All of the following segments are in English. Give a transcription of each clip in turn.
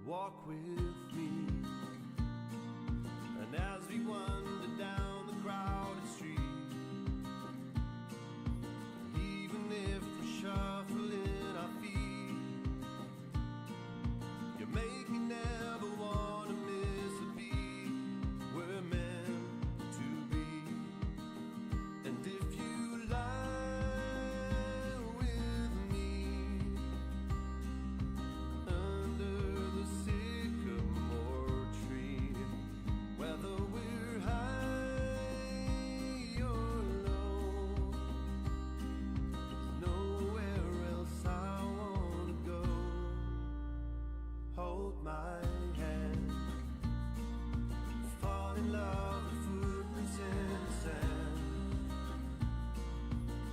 walk with me. And as we wander down the crowded street, even if we're shuffling our feet, you make me never want to miss a beat. We're meant to be. And if you lie with me under the sycamore tree, whether we're high or low, there's nowhere else I wanna go. Hold my hand, fall in love with footprints in the sand,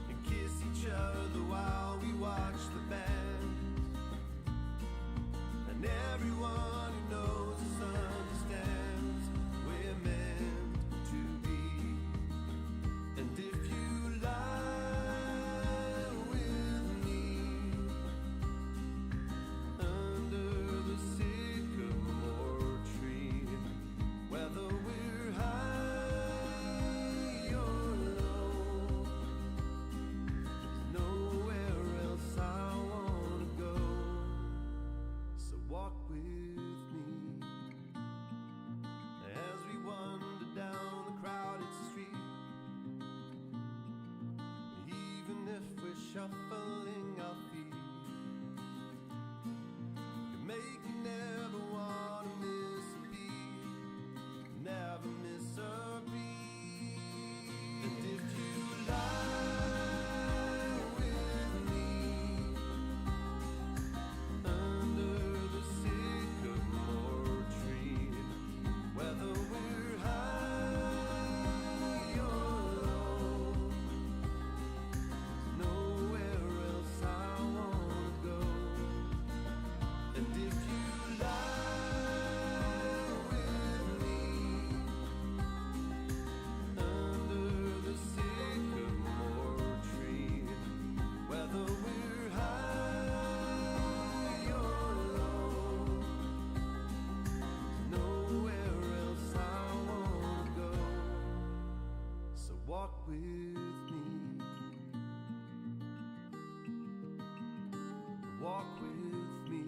and kiss each other while we watch the band. And everyone who knows us understands we're meant to be. And if you lie with me under the sycamore tree, whether we're high or low, there's nowhere else I wanna go. So walk with me as we wander down the crowded street. Even if we're shuffling our feet, you make me never wanna miss a beat, never miss a beat. And if you lie with me under the sycamore tree, whether we're high or low, there's nowhere else I wanna go. And if you lie with me under the sycamore tree, whether we're high or low, nowhere else I wanna go. So walk with me, walk with me.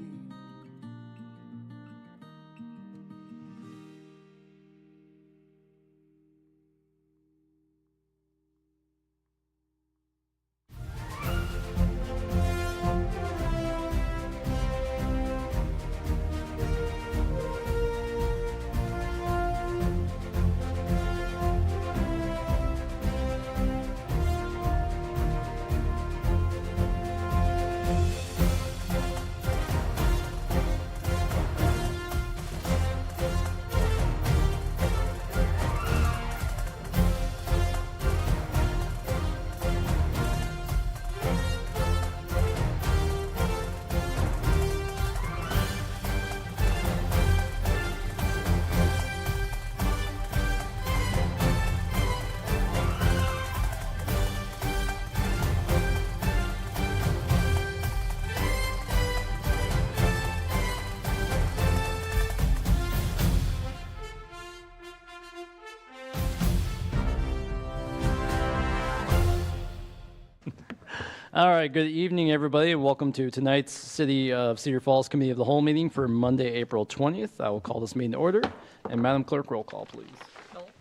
All right, good evening, everybody. Welcome to tonight's City of Cedar Falls Committee of the Whole meeting for Monday, April 20th. I will call this meeting to order. And Madam Clerk, roll call, please. Schultz,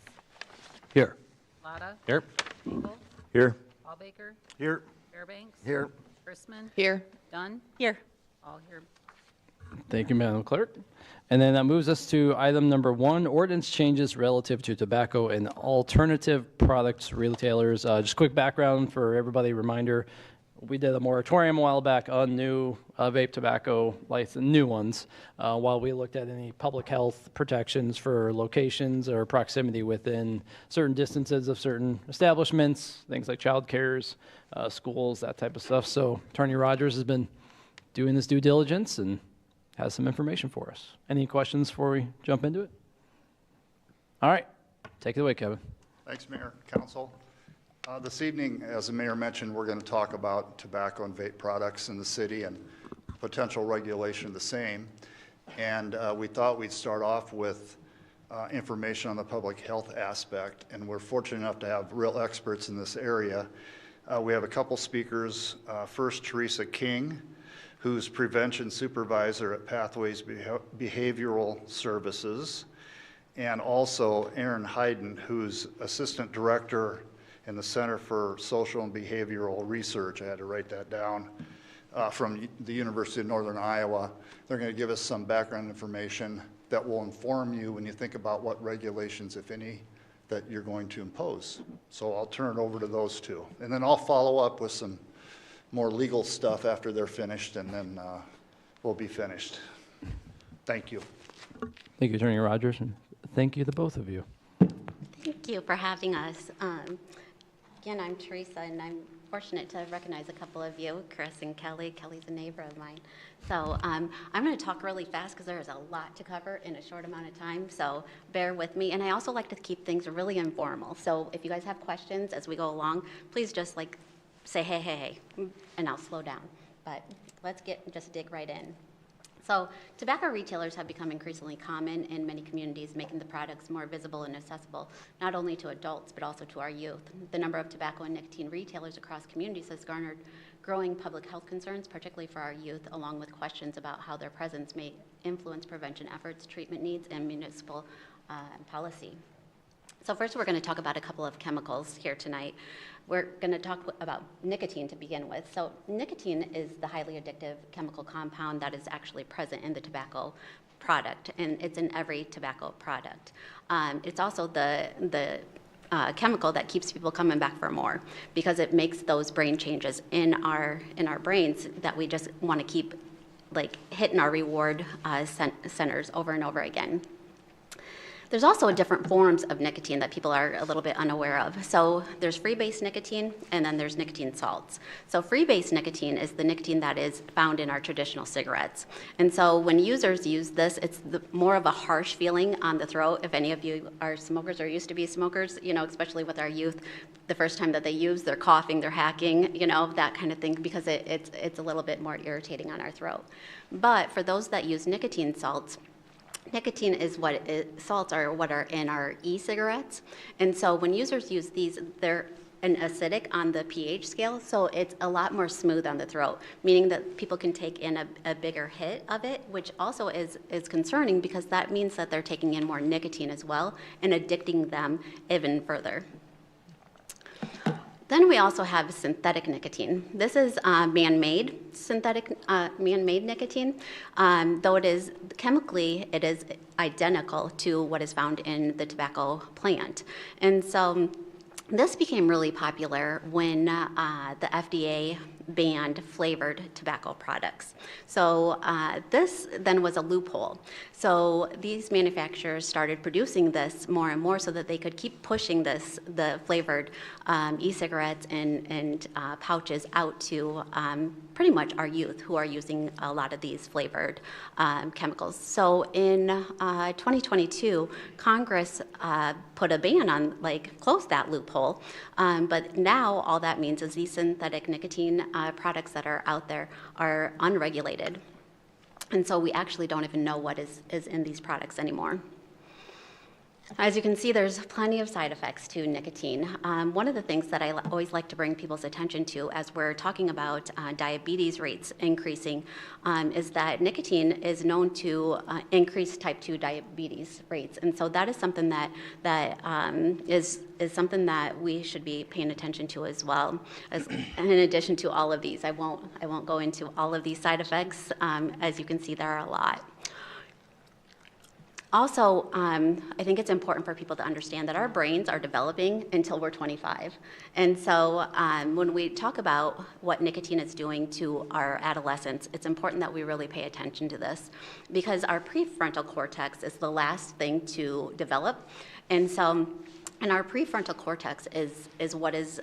Here. Lotta, Here. Engel, Here. Allbaker, Here. Fairbanks, Here. Chrisman, Here. Dunn, Here. all here. Thank you, Madam Clerk. And then that moves us to item number 1, ordinance changes relative to tobacco and alternative products retailers. Just quick background for everybody, reminder. We did a moratorium a while back on new vape tobacco license, new ones, while we looked at any public health protections for locations or proximity within certain distances of certain establishments, things like child cares, schools, that type of stuff. So Attorney Rogers has been doing this due diligence and has some information for us. Any questions before we jump into it? All right, take it away, Kevin. Thanks, Mayor, Council. This evening, as the Mayor mentioned, we're going to talk about tobacco and vape products in the city and potential regulation of the same. And we thought we'd start off with information on the public health aspect, and we're fortunate enough to have real experts in this area. We have a couple speakers. First, Teresa King, who's prevention supervisor at Pathways Behavioral Services, and also Aaron Hayden, who's assistant director in the Center for Social and Behavioral Research. I had to write that down, from the University of Northern Iowa. They're going to give us some background information that will inform you when you think about what regulations, if any, that you're going to impose. So I'll turn it over to those two. And then I'll follow up with some more legal stuff after they're finished, and then we'll be finished. Thank you. Thank you, Attorney Rogers, and thank you to both of you. Thank you for having us. Again, I'm Teresa, and I'm fortunate to recognize a couple of you, Chris and Kelly. Kelly's a neighbor of mine. So I'm going to talk really fast because there is a lot to cover in a short amount of time, so bear with me. And I also like to keep things really informal. So if you guys have questions as we go along, please just like say, hey, and I'll slow down. But let's just dig right in. So tobacco retailers have become increasingly common in many communities, making the products more visible and accessible, not only to adults, but also to our youth. The number of tobacco and nicotine retailers across communities has garnered growing public health concerns, particularly for our youth, along with questions about how their presence may influence prevention efforts, treatment needs, and municipal policy. So first, we're going to talk about a couple of chemicals here tonight. We're going to talk about nicotine to begin with. So nicotine is the highly addictive chemical compound that is actually present in the tobacco product, and it's in every tobacco product. It's also the chemical that keeps people coming back for more, because it makes those brain changes in our brains that we just want to keep like hitting our reward centers over and over again. There's also different forms of nicotine that people are a little bit unaware of. So there's free-base nicotine, and then there's nicotine salts. So free-base nicotine is the nicotine that is found in our traditional cigarettes. And so when users use this, it's more of a harsh feeling on the throat. If any of you are smokers or used to be smokers, especially with our youth, the first time that they use, they're coughing, they're hacking, that kind of thing, because it's a little bit more irritating on our throat. But for those that use nicotine salts, nicotine is salts are what are in our e-cigarettes. And so when users use these, they're an acidic on the pH scale, so it's a lot more smooth on the throat, meaning that people can take in a bigger hit of it, which also is concerning, because that means that they're taking in more nicotine as well and addicting them even further. Then we also have synthetic nicotine. This is man-made nicotine, though it is chemically, it is identical to what is found in the tobacco plant. And so this became really popular when the FDA banned flavored tobacco products. So this then was a loophole. So these manufacturers started producing this more and more so that they could keep pushing the flavored e-cigarettes and pouches out to pretty much our youth who are using a lot of these flavored chemicals. So in 2022, Congress put a ban on, closed that loophole. But now all that means is these synthetic nicotine products that are out there are unregulated. And so we actually don't even know what is in these products anymore. As you can see, there's plenty of side effects to nicotine. One of the things that I always like to bring people's attention to as we're talking about diabetes rates increasing is that nicotine is known to increase type 2 diabetes rates. And so that is something that is something that we should be paying attention to as well. In addition to all of these, I won't go into all of these side effects. As you can see, there are a lot. Also, I think it's important for people to understand that our brains are developing until we're 25. And so when we talk about what nicotine is doing to our adolescents, it's important that we really pay attention to this, because our prefrontal cortex is the last thing to develop. And so, and our prefrontal cortex is what is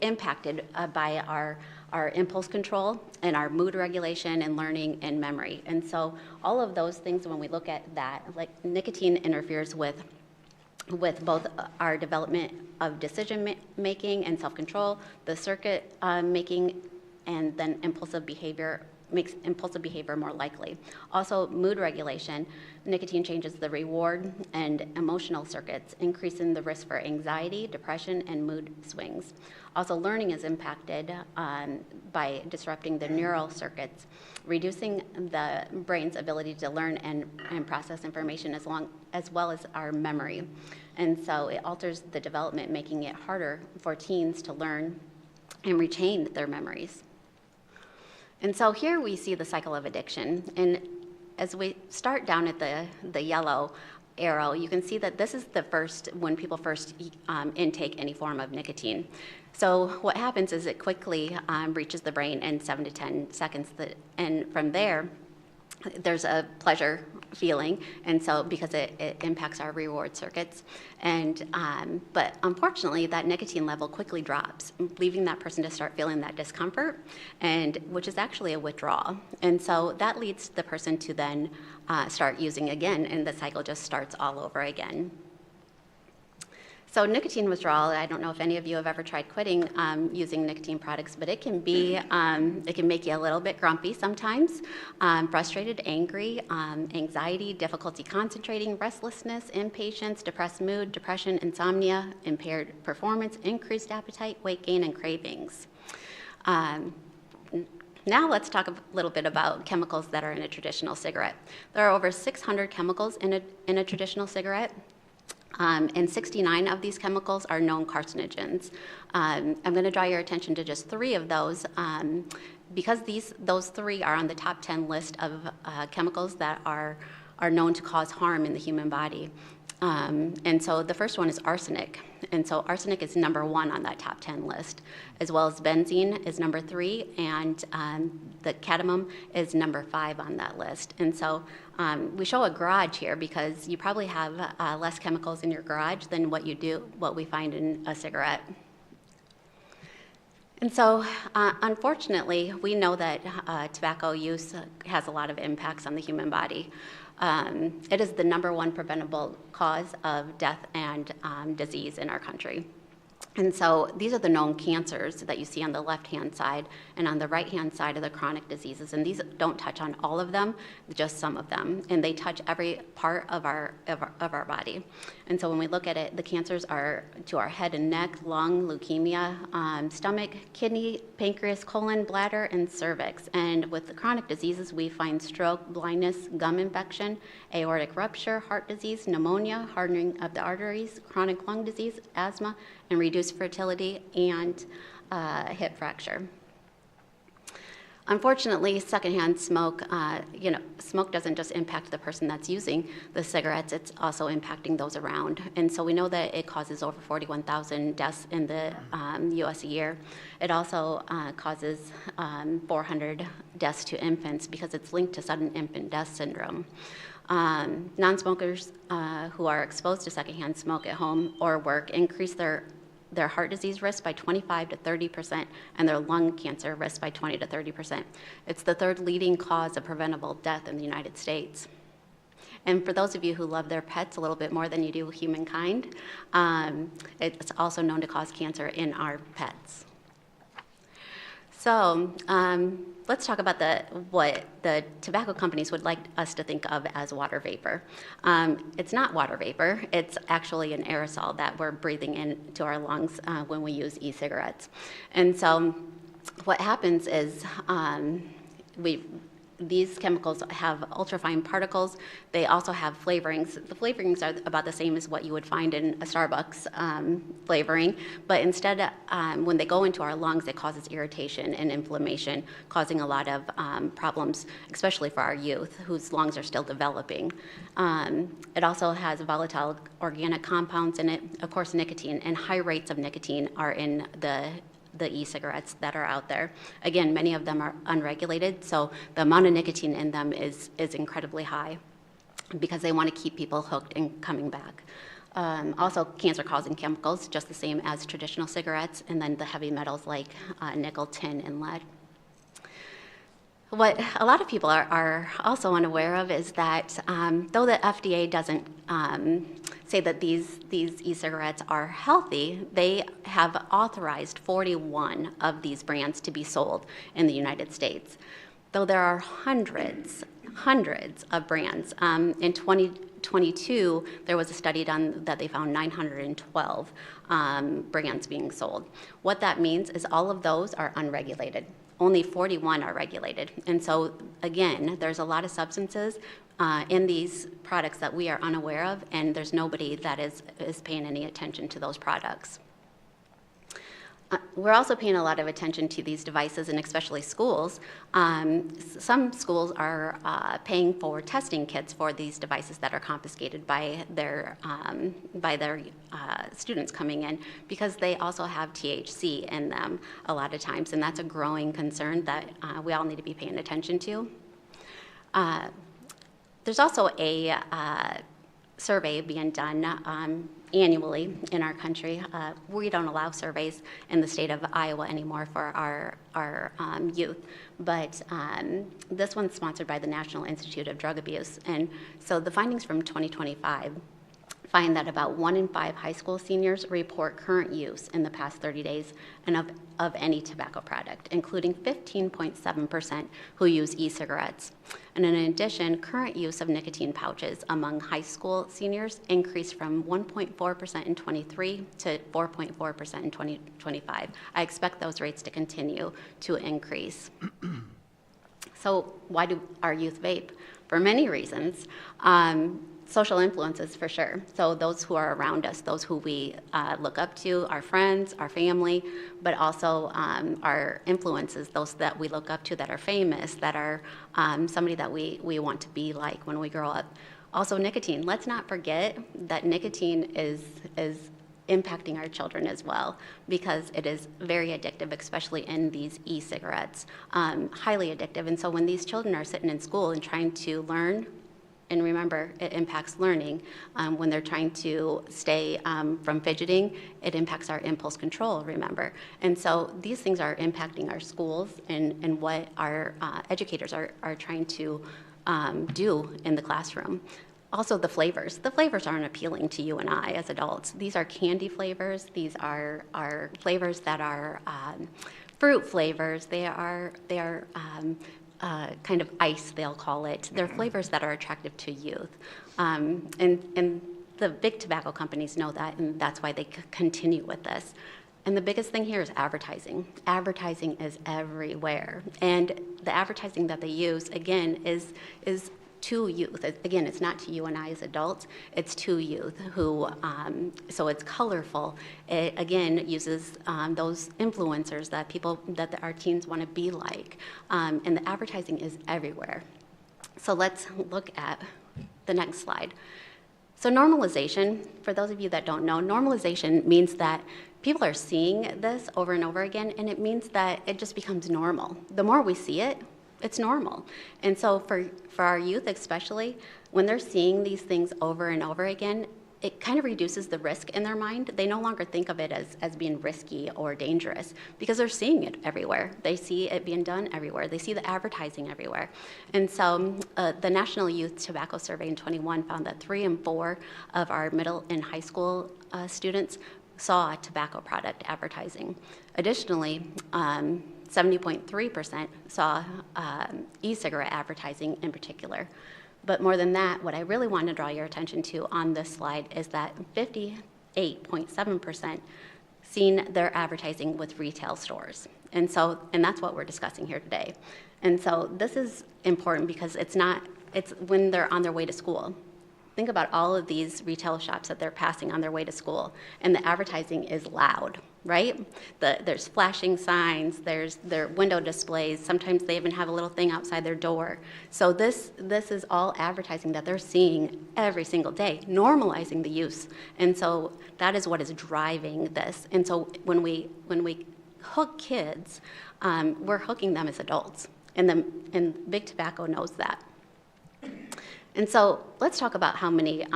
impacted by our impulse control and our mood regulation and learning and memory. And so all of those things, when we look at that, nicotine interferes with both our development of decision making and self-control, the circuit making and then makes impulsive behavior more likely. Also, mood regulation. Nicotine changes the reward and emotional circuits, increasing the risk for anxiety, depression, and mood swings. Also, learning is impacted by disrupting the neural circuits, reducing the brain's ability to learn and process information as well as our memory. And so it alters the development, making it harder for teens to learn and retain their memories. And so here we see the cycle of addiction. And as we start down at the yellow arrow, you can see that this is the first, when people first intake any form of nicotine. So what happens is it quickly reaches the brain in 7 to 10 seconds. And from there, there's a pleasure feeling, and so because it impacts our reward circuits, and but unfortunately that nicotine level quickly drops, leaving that person to start feeling that discomfort, and which is actually a withdrawal, and so that leads the person to then start using again, and the cycle just starts all over again. So nicotine withdrawal, I don't know if any of you have ever tried quitting using nicotine products, but it can make you a little bit grumpy sometimes, frustrated, angry, anxiety, difficulty concentrating, restlessness, impatience, depressed mood, depression, insomnia, impaired performance, increased appetite, weight gain, and cravings. Now let's talk a little bit about chemicals that are in a traditional cigarette. There are over 600 chemicals in a traditional cigarette. And 69 of these chemicals are known carcinogens. I'm going to draw your attention to just 3 of those because those 3 are on the top 10 list of chemicals that are known to cause harm in the human body. And so the first one is arsenic. And so arsenic is number 1 on that top 10 list, as well as benzene is number 3, and the cadmium is number 5 on that list. And so we show a garage here because you probably have less chemicals in your garage than what we find in a cigarette. And so, unfortunately, we know that tobacco use has a lot of impacts on the human body. It is the number 1 preventable cause of death and disease in our country. And so these are the known cancers that you see on the left-hand side and on the right-hand side of the chronic diseases. And these don't touch on all of them, just some of them. And they touch every part of our body. And so when we look at it, the cancers are to our head and neck, lung, leukemia, stomach, kidney, pancreas, colon, bladder, and cervix. And with the chronic diseases, we find stroke, blindness, gum infection, aortic rupture, heart disease, pneumonia, hardening of the arteries, chronic lung disease, asthma, and reduced fertility, and hip fracture. Unfortunately, secondhand smoke, smoke doesn't just impact the person that's using the cigarettes, it's also impacting those around. And so we know that it causes over 41,000 deaths in the US a year. It also causes 400 deaths to infants because it's linked to sudden infant death syndrome. Non-smokers who are exposed to secondhand smoke at home or work increase their heart disease risk by 25 to 30%, and their lung cancer risk by 20 to 30%. It's the 3rd leading cause of preventable death in the United States. And for those of you who love their pets a little bit more than you do humankind, it's also known to cause cancer in our pets. So let's talk about what the tobacco companies would like us to think of as water vapor. It's not water vapor. It's actually an aerosol that we're breathing into our lungs when we use e-cigarettes. And so what happens is these chemicals have ultrafine particles. They also have flavorings. The flavorings are about the same as what you would find in a Starbucks flavoring, but instead, when they go into our lungs, it causes irritation and inflammation, causing a lot of problems, especially for our youth, whose lungs are still developing. It also has volatile organic compounds in it, of course, nicotine, and high rates of nicotine are in the e-cigarettes that are out there. Again, many of them are unregulated, so the amount of nicotine in them is incredibly high because they want to keep people hooked and coming back. Also, cancer-causing chemicals, just the same as traditional cigarettes, and then the heavy metals like nickel, tin, and lead. What a lot of people are also unaware of is that though the FDA doesn't say that these e-cigarettes are healthy, they have authorized 41 of these brands to be sold in the United States, though there are hundreds of brands. In 2022, there was a study done that they found 912 brands being sold. What that means is all of those are unregulated. Only 41 are regulated. And so, again, there's a lot of substances in these products that we are unaware of, and there's nobody that is paying any attention to those products. We're also paying a lot of attention to these devices, and especially schools. Some schools are paying for testing kits for these devices that are confiscated by their students coming in, because they also have THC in them a lot of times, and that's a growing concern that we all need to be paying attention to. There's also a survey being done annually in our country. We don't allow surveys in the state of Iowa anymore for our youth, but this one's sponsored by the National Institute of Drug Abuse. And so the findings from 2025 find that about 1 in 5 high school seniors report current use in the past 30 days and of any tobacco product, including 15.7% who use e-cigarettes. And in addition, current use of nicotine pouches among high school seniors increased from 1.4% in 23 to 4.4% in 2025. I expect those rates to continue to increase. So why do our youth vape? For many reasons. Social influences, for sure. So those who are around us, those who we look up to, our friends, our family, but also our influences, those that we look up to that are famous, that are somebody that we want to be like when we grow up. Also nicotine. Let's not forget that nicotine is impacting our children as well, because it is very addictive, especially in these e-cigarettes, highly addictive. And so when these children are sitting in school and trying to learn, and remember, it impacts learning. When they're trying to stay from fidgeting, it impacts our impulse control, remember. And so these things are impacting our schools and what our educators are trying to do in the classroom. Also, the flavors. The flavors aren't appealing to you and I as adults. These are candy flavors. These are flavors that are fruit flavors. They are kind of ice, they'll call it. They're flavors that are attractive to youth. And the big tobacco companies know that, and that's why they continue with this. And the biggest thing here is advertising. Advertising is everywhere. And the advertising that they use, again, is to youth. Again, it's not to you and I as adults, it's to youth who, so it's colorful. It, again, uses those influencers that our teens want to be like. And the advertising is everywhere. So let's look at the next slide. So normalization, for those of you that don't know, normalization means that people are seeing this over and over again, and it means that it just becomes normal. The more we see it, it's normal. And so for our youth especially, when they're seeing these things over and over again, it kind of reduces the risk in their mind. They no longer think of it as being risky or dangerous, because they're seeing it everywhere. They see it being done everywhere. They see the advertising everywhere. And so the National Youth Tobacco Survey in 21 found that 3 in 4 of our middle and high school students saw tobacco product advertising. Additionally, 70.3% saw e-cigarette advertising in particular. But more than that, what I really want to draw your attention to on this slide is that 58.7% seen their advertising with retail stores. And that's what we're discussing here today. And so this is important because it's when they're on their way to school. Think about all of these retail shops that they're passing on their way to school, and the advertising is loud, right? There's flashing signs, there's their window displays, sometimes they even have a little thing outside their door. So this is all advertising that they're seeing every single day, normalizing the use. And so that is what is driving this. And so when we hook kids, we're hooking them as adults, and big tobacco knows that. And so let's talk about how many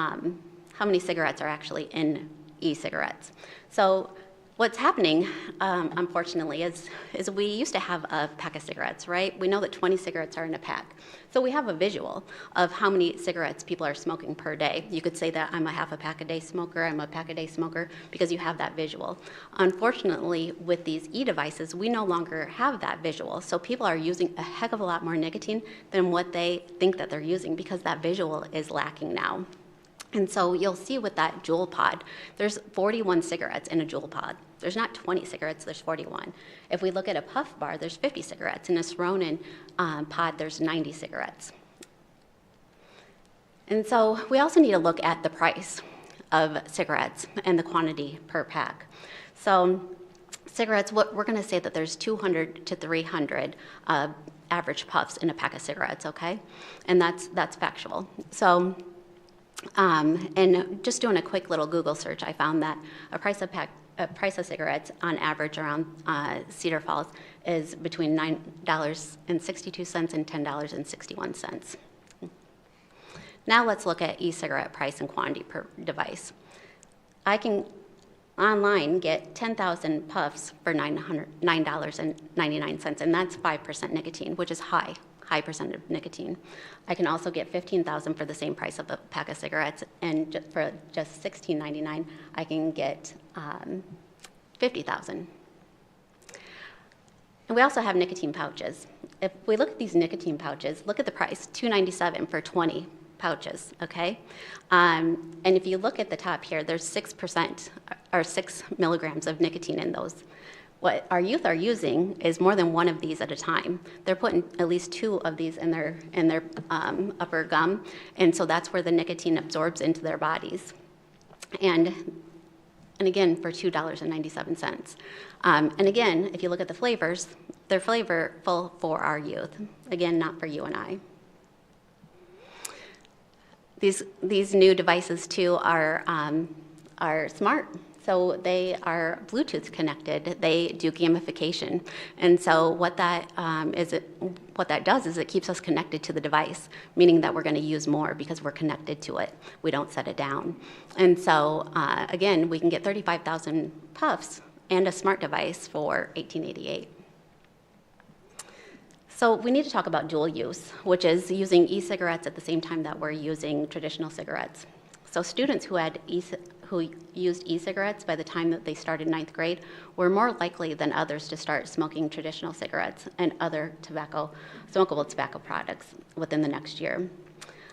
cigarettes are actually in e-cigarettes. So What's happening, unfortunately, is we used to have a pack of cigarettes, right? We know that 20 cigarettes are in a pack. So we have a visual of how many cigarettes people are smoking per day. You could say that I'm a half a pack a day smoker, I'm a pack a day smoker, because you have that visual. Unfortunately, with these e-devices, we no longer have that visual. So people are using a heck of a lot more nicotine than what they think that they're using, because that visual is lacking now. And so you'll see with that Juul pod, there's 41 cigarettes in a Juul pod. There's not 20 cigarettes, there's 41. If we look at a puff bar, there's 50 cigarettes. In a Ronin pod, there's 90 cigarettes. And so we also need to look at the price of cigarettes and the quantity per pack. So cigarettes, we're gonna say that there's 200 to 300 average puffs in a pack of cigarettes, okay? And that's factual. So, and just doing a quick little Google search, I found that a price of cigarettes on average around Cedar Falls is between $9.62 and $10.61. Now let's look at e-cigarette price and quantity per device. I can online get 10,000 puffs for $9.99, and that's 5% nicotine, which is high percent of nicotine. I can also get 15,000 for the same price of a pack of cigarettes, and for just $16.99, I can get 50,000. And we also have nicotine pouches. If we look at these nicotine pouches, look at the price, $2.97 for 20 pouches, okay? And if you look at the top here, there's 6% or 6 milligrams of nicotine in those. What our youth are using is more than one of these at a time. They're putting at least 2 of these in their upper gum, and so that's where the nicotine absorbs into their bodies. And again, for $2.97. And again, if you look at the flavors, they're flavorful for our youth. Again, not for you and I. These new devices too are smart. So they are Bluetooth connected. They do gamification, and so what that does is it keeps us connected to the device, meaning that we're going to use more because we're connected to it. We don't set it down, and so again, we can get 35,000 puffs and a smart device for $18.88. So we need to talk about dual use, which is using e-cigarettes at the same time that we're using traditional cigarettes. So students who used e-cigarettes by the time that they started 9th grade were more likely than others to start smoking traditional cigarettes and other smokable tobacco products within the next year.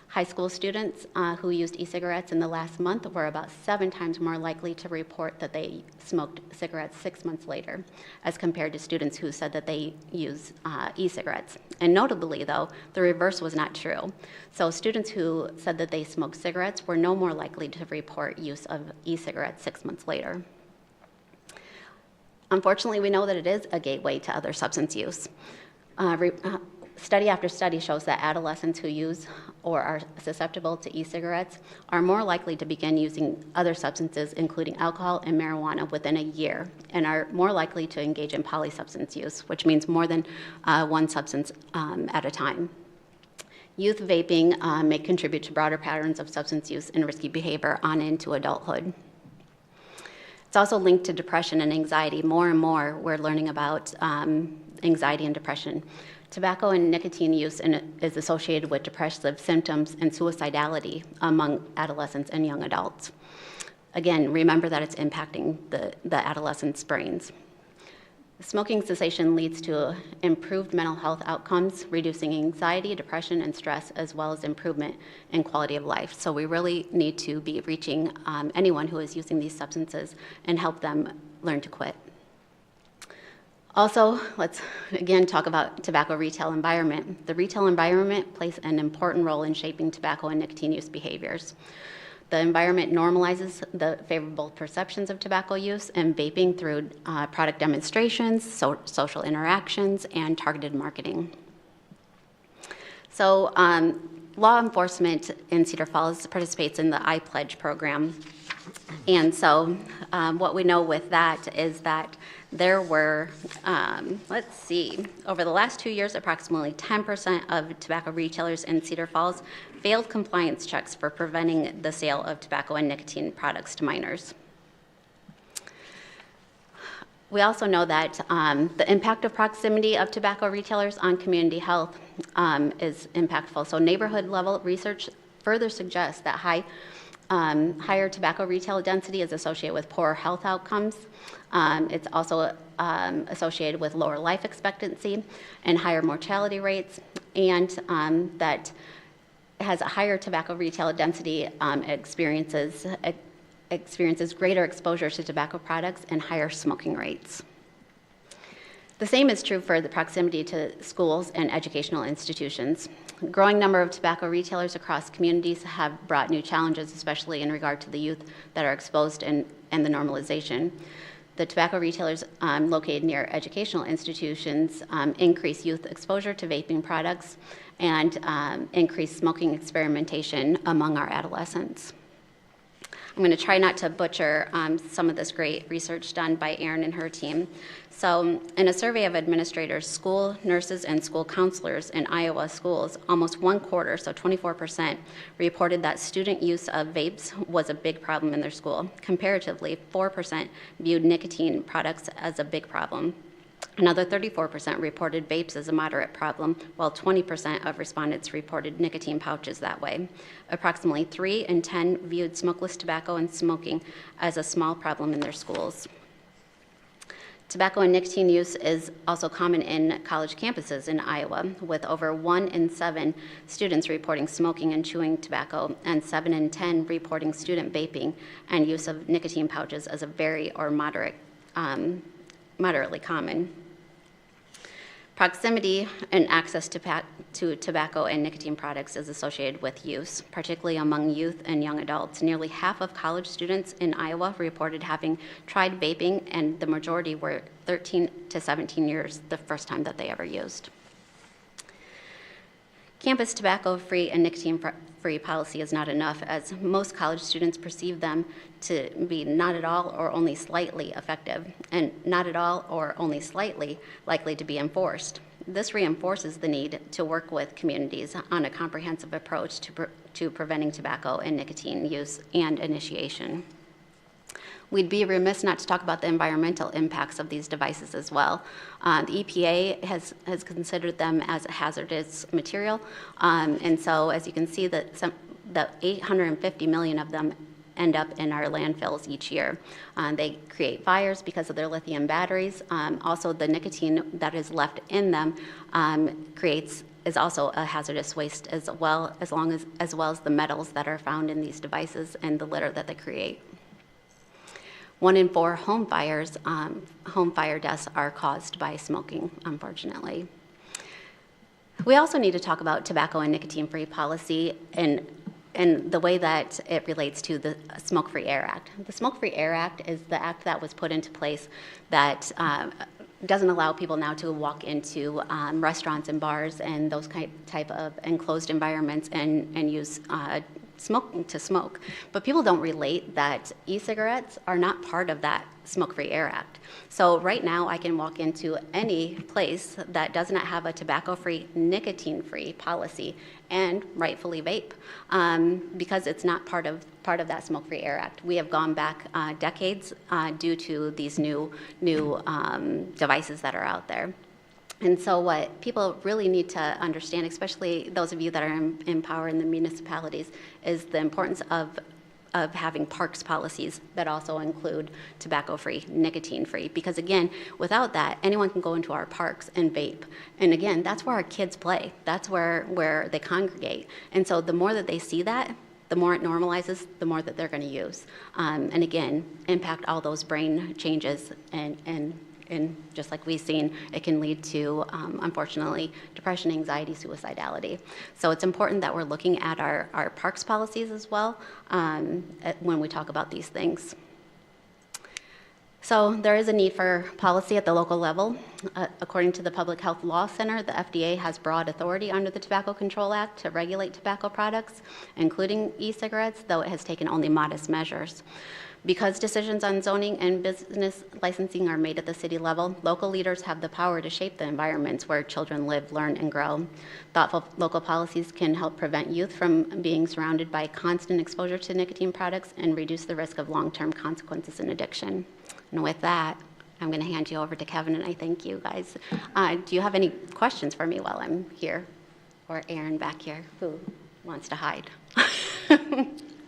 High school students who used e-cigarettes in the last month were about 7 times more likely to report that they smoked cigarettes 6 months later, as compared to students who said that they use e-cigarettes. And notably, though, the reverse was not true. So students who said that they smoked cigarettes were no more likely to report use of e-cigarettes 6 months later. Unfortunately, we know that it is a gateway to other substance use. Study after study shows that adolescents who use or are susceptible to e-cigarettes are more likely to begin using other substances, including alcohol and marijuana, within a year, and are more likely to engage in polysubstance use, which means more than one substance at a time. Youth vaping may contribute to broader patterns of substance use and risky behavior on into adulthood. It's also linked to depression and anxiety. More and more, we're learning about anxiety and depression. Tobacco and nicotine use is associated with depressive symptoms and suicidality among adolescents and young adults. Again, remember that it's impacting the adolescents' brains. Smoking cessation leads to improved mental health outcomes, reducing anxiety, depression, and stress, as well as improvement in quality of life. So we really need to be reaching anyone who is using these substances and help them learn to quit. Also, let's again talk about tobacco retail environment. The retail environment plays an important role in shaping tobacco and nicotine use behaviors. The environment normalizes the favorable perceptions of tobacco use and vaping through product demonstrations, social interactions, and targeted marketing. So law enforcement in Cedar Falls participates in the I Pledge program. And so what we know with that is that there were, let's see, over the last 2 years, approximately 10% of tobacco retailers in Cedar Falls failed compliance checks for preventing the sale of tobacco and nicotine products to minors. We also know that the impact of proximity of tobacco retailers on community health is impactful. So neighborhood level research further suggests that higher tobacco retail density is associated with poorer health outcomes. It's also associated with lower life expectancy and higher mortality rates, and that has a higher tobacco retail density experiences greater exposure to tobacco products and higher smoking rates. The same is true for the proximity to schools and educational institutions. A growing number of tobacco retailers across communities have brought new challenges, especially in regard to the youth that are exposed and the normalization. The tobacco retailers located near educational institutions increase youth exposure to vaping products and increase smoking experimentation among our adolescents. I'm going to try not to butcher some of this great research done by Erin and her team. So in a survey of administrators, school nurses, and school counselors in Iowa schools, almost 1/4, so 24%, reported that student use of vapes was a big problem in their school. Comparatively, 4% viewed nicotine products as a big problem. Another 34% reported vapes as a moderate problem, while 20% of respondents reported nicotine pouches that way. Approximately 3 in 10 viewed smokeless tobacco and smoking as a small problem in their schools. Tobacco and nicotine use is also common in college campuses in Iowa, with over 1 in 7 students reporting smoking and chewing tobacco, and 7 in 10 reporting student vaping and use of nicotine pouches as a very or moderately common. Proximity and access to tobacco and nicotine products is associated with use, particularly among youth and young adults. Nearly half of college students in Iowa reported having tried vaping, and the majority were 13 to 17 years the first time that they ever used. Campus tobacco-free and nicotine-free policy is not enough, as most college students perceive them to be not at all or only slightly effective, and not at all or only slightly likely to be enforced. This reinforces the need to work with communities on a comprehensive approach to preventing tobacco and nicotine use and initiation. We'd be remiss not to talk about the environmental impacts of these devices as well. The EPA has considered them as a hazardous material, and so as you can see, the 850 million of them end up in our landfills each year. They create fires because of their lithium batteries. Also, the nicotine that is left in them is also a hazardous waste as well as the metals that are found in these devices and the litter that they create. 1 in 4 home fire deaths are caused by smoking, unfortunately. We also need to talk about tobacco and nicotine-free policy and the way that it relates to the Smoke-Free Air Act. The Smoke-Free Air Act is the act that was put into place that doesn't allow people now to walk into restaurants and bars and those type of enclosed environments and use smoke. But people don't relate that e-cigarettes are not part of that Smoke-Free Air Act. So right now I can walk into any place that does not have a tobacco-free, nicotine-free policy and rightfully vape because it's not part of that Smoke-Free Air Act. We have gone back decades due to these new devices that are out there. And so what people really need to understand, especially those of you that are in power in the municipalities, is the importance of having parks policies that also include tobacco-free, nicotine-free. Because again, without that, anyone can go into our parks and vape. And again, that's where our kids play. That's where they congregate. And so the more that they see that, the more it normalizes, the more that they're going to use. And again, impact all those brain changes and just like we've seen, it can lead to, unfortunately, depression, anxiety, suicidality. So it's important that we're looking at our parks policies as well when we talk about these things. So there is a need for policy at the local level. According to the Public Health Law Center, the FDA has broad authority under the Tobacco Control Act to regulate tobacco products, including e-cigarettes, though it has taken only modest measures. Because decisions on zoning and business licensing are made at the city level, local leaders have the power to shape the environments where children live, learn, and grow. Thoughtful local policies can help prevent youth from being surrounded by constant exposure to nicotine products and reduce the risk of long-term consequences and addiction. And with that, I'm going to hand you over to Kevin, and I thank you guys. Do you have any questions for me while I'm here? Or Aaron back here, who wants to hide? None.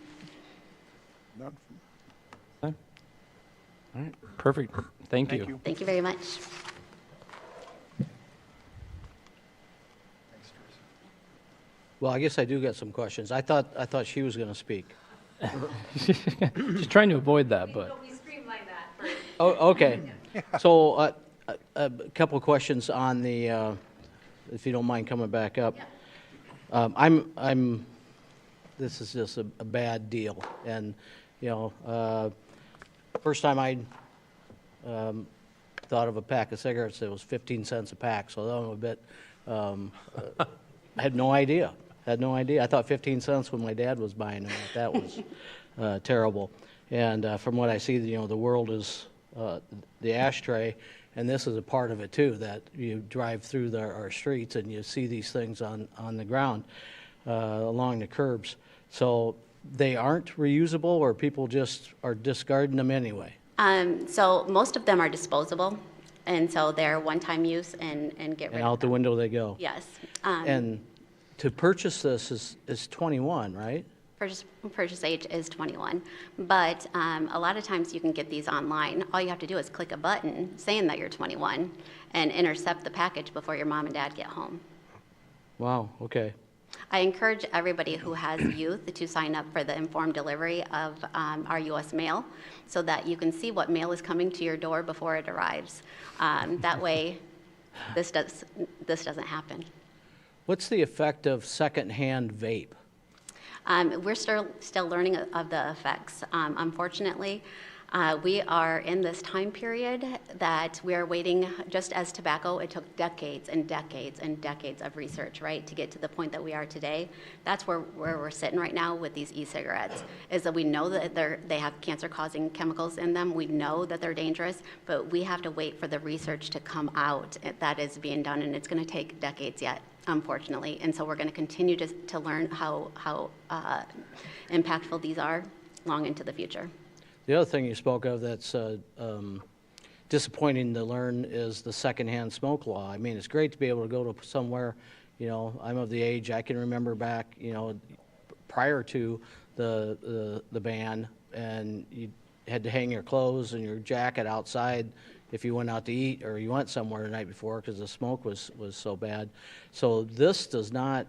All right, perfect. Thank you. Thank you very much. Well, I guess I do get some questions. I thought she was going to speak. Just trying to avoid that, but We streamlined that for. Oh, okay. So a couple of questions on the, if you don't mind coming back up. This is just a bad deal. And, you know, first time I thought of a pack of cigarettes, it was 15 cents a pack. So I'm a bit, I had no idea. I thought 15 cents when my dad was buying them. That was terrible. And from what I see, you know, the world is the ashtray, and this is a part of it too, that you drive through our streets and you see these things on the ground along the curbs. So they aren't reusable, or people just are discarding them anyway? So most of them are disposable, and so they're one-time use and get rid And of out the them. window they go? Yes. And to purchase this is 21, right? Purchase age is 21, but a lot of times you can get these online. All you have to do is click a button saying that you're 21 and intercept the package before your mom and dad get home. Wow, okay. I encourage everybody who has youth to sign up for the informed delivery of our U.S. mail so that you can see what mail is coming to your door before it arrives. That way, this doesn't happen. What's the effect of secondhand vape? We're still learning of the effects. Unfortunately, we are in this time period that we are waiting, just as tobacco, it took decades and decades and decades of research, right, to get to the point that we are today. That's where we're sitting right now with these e-cigarettes, is that we know that they have cancer-causing chemicals in them. We know that they're dangerous, but we have to wait for the research to come out that is being done, and it's going to take decades yet, unfortunately. And so we're going to continue to learn how impactful these are long into the future. The other thing you spoke of that's disappointing to learn is the secondhand smoke law. I mean, it's great to be able to go to somewhere, you know, I'm of the age, I can remember back, you know, prior to the ban, and you had to hang your clothes and your jacket outside if you went out to eat or you went somewhere the night before because the smoke was so bad. So this does not,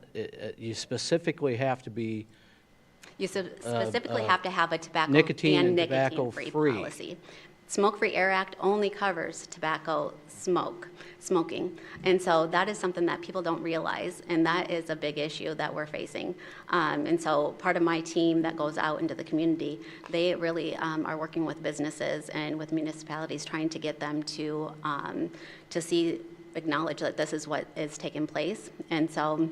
you specifically have to be You specifically have to have a tobacco nicotine and nicotine-free tobacco-free. policy. Smoke-Free Air Act only covers tobacco smoking. And so that is something that people don't realize, and that is a big issue that we're facing. And so part of my team that goes out into the community, they really are working with businesses and with municipalities, trying to get them to acknowledge that this is what is taking place. And so,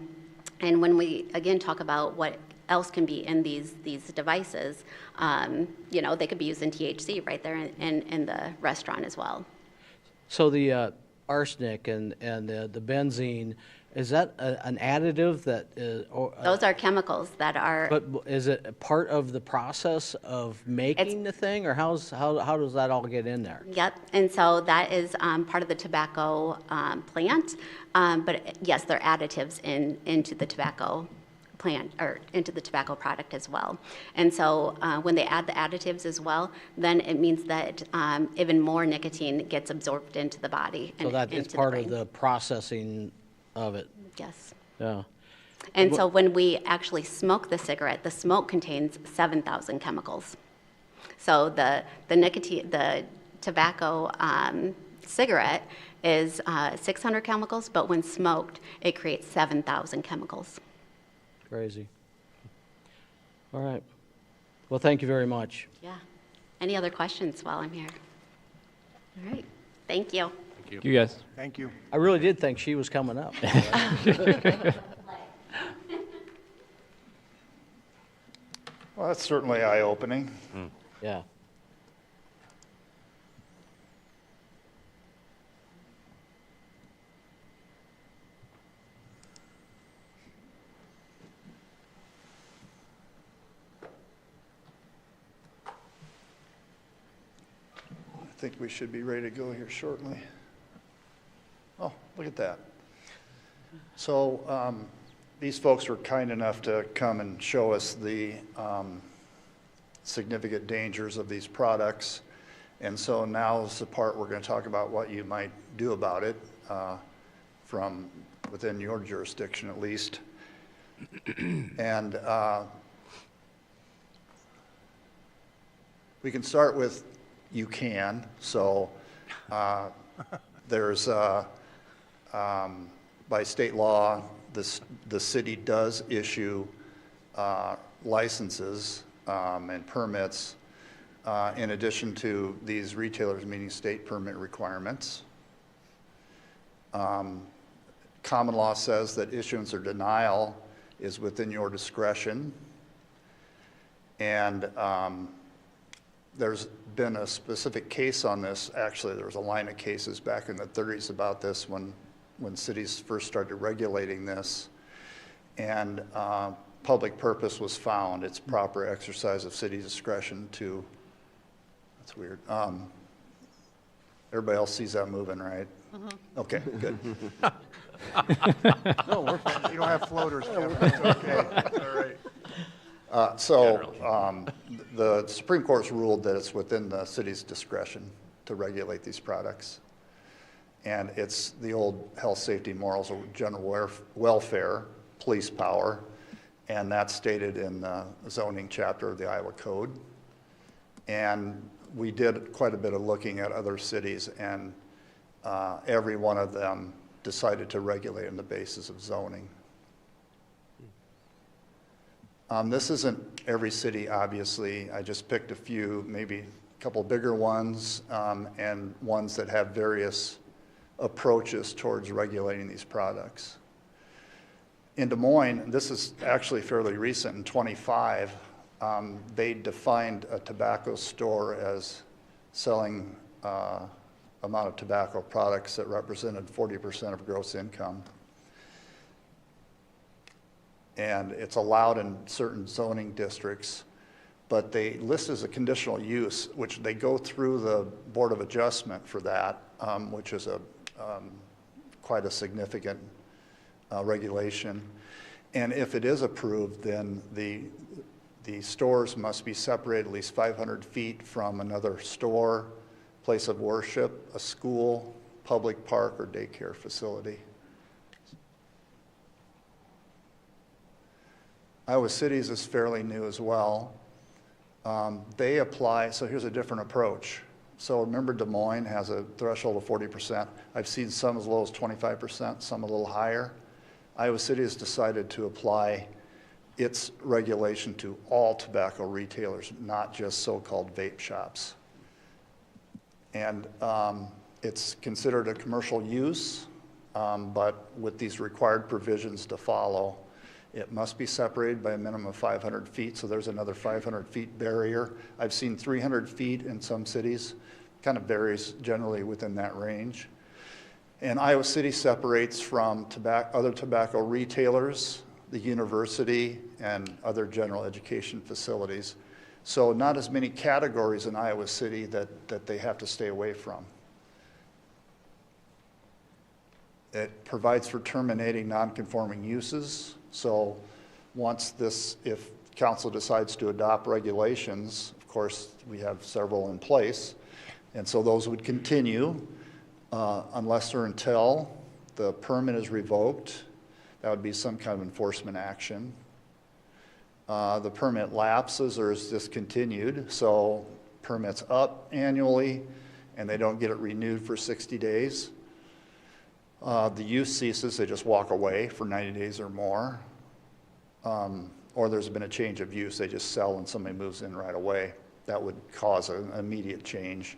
and when we, again, talk about what else can be in these devices, you know, they could be using THC right there in the restaurant as well. So the arsenic and the benzene, is that an additive that is? Those are chemicals that are. But is it a part of the process of making the thing, or how does that all get in there? Yep, and so that is part of the tobacco plant. But yes, they're additives into the tobacco plant, or into the tobacco product as well. And so when they add the additives as well, then it means that even more nicotine gets absorbed into the body. So that it's part of the processing of it. Yes. Yeah. And so when we actually smoke the cigarette, the smoke contains 7,000 chemicals. So the nicotine, the tobacco cigarette is 600 chemicals, but when smoked, it creates 7,000 chemicals. Crazy. All right. Well, thank you very much. Yeah. Any other questions while I'm here? All right. Thank you. you guys. Thank you. I really did think she was coming up. Well, that's certainly eye-opening. Yeah. think we should be ready to go here shortly. Oh, look at that. So these folks were kind enough to come and show us the significant dangers of these products. And so now is the part we're going to talk about what you might do about it from within your jurisdiction at least. And we can start with you can. So there's, by state law, the city does issue licenses and permits in addition to these retailers meeting state permit requirements. Common law says that issuance or denial is within your discretion. And there's been a specific case on this. Actually, there was a line of cases back in the 30s about this when cities first started regulating this. And public purpose was found. It's proper exercise of city discretion to, that's weird. Everybody else sees that moving, right? Mm-hmm. Okay, good. No, we're fine. You don't have floaters, Kevin. It's okay. All right. The Supreme Court's ruled that it's within the city's discretion to regulate these products. And it's the old health, safety, morals, or general welfare, police power, and that's stated in the zoning chapter of the Iowa Code. And we did quite a bit of looking at other cities, and every one of them decided to regulate on the basis of zoning. This isn't every city, obviously. I just picked a few, maybe a couple bigger ones, and ones that have various approaches towards regulating these products. In Des Moines, this is actually fairly recent, in 25, they defined a tobacco store as selling amount of tobacco products that represented 40% of gross income. And it's allowed in certain zoning districts, but they list as a conditional use, which they go through the Board of Adjustment for that, which is quite a significant regulation. And if it is approved, then the stores must be separated at least 500 feet from another store, place of worship, a school, public park, or daycare facility. Iowa Cities is fairly new as well. They apply, so here's a different approach. So remember, Des Moines has a threshold of 40%. I've seen some as low as 25%, some a little higher. Iowa City has decided to apply its regulation to all tobacco retailers, not just so-called vape shops. And it's considered a commercial use, but with these required provisions to follow. It must be separated by a minimum of 500 feet, so there's another 500 feet barrier. I've seen 300 feet in some cities, kind of varies generally within that range. And Iowa City separates from other tobacco retailers, the university, and other general education facilities. So not as many categories in Iowa City that they have to stay away from. It provides for terminating non-conforming uses. So once if council decides to adopt regulations, of course, we have several in place, and so those would continue unless or until the permit is revoked. That would be some kind of enforcement action. The permit lapses or is discontinued, so permit's up annually and they don't get it renewed for 60 days. The use ceases, they just walk away for 90 days or more. Or there's been a change of use, they just sell and somebody moves in right away. That would cause an immediate change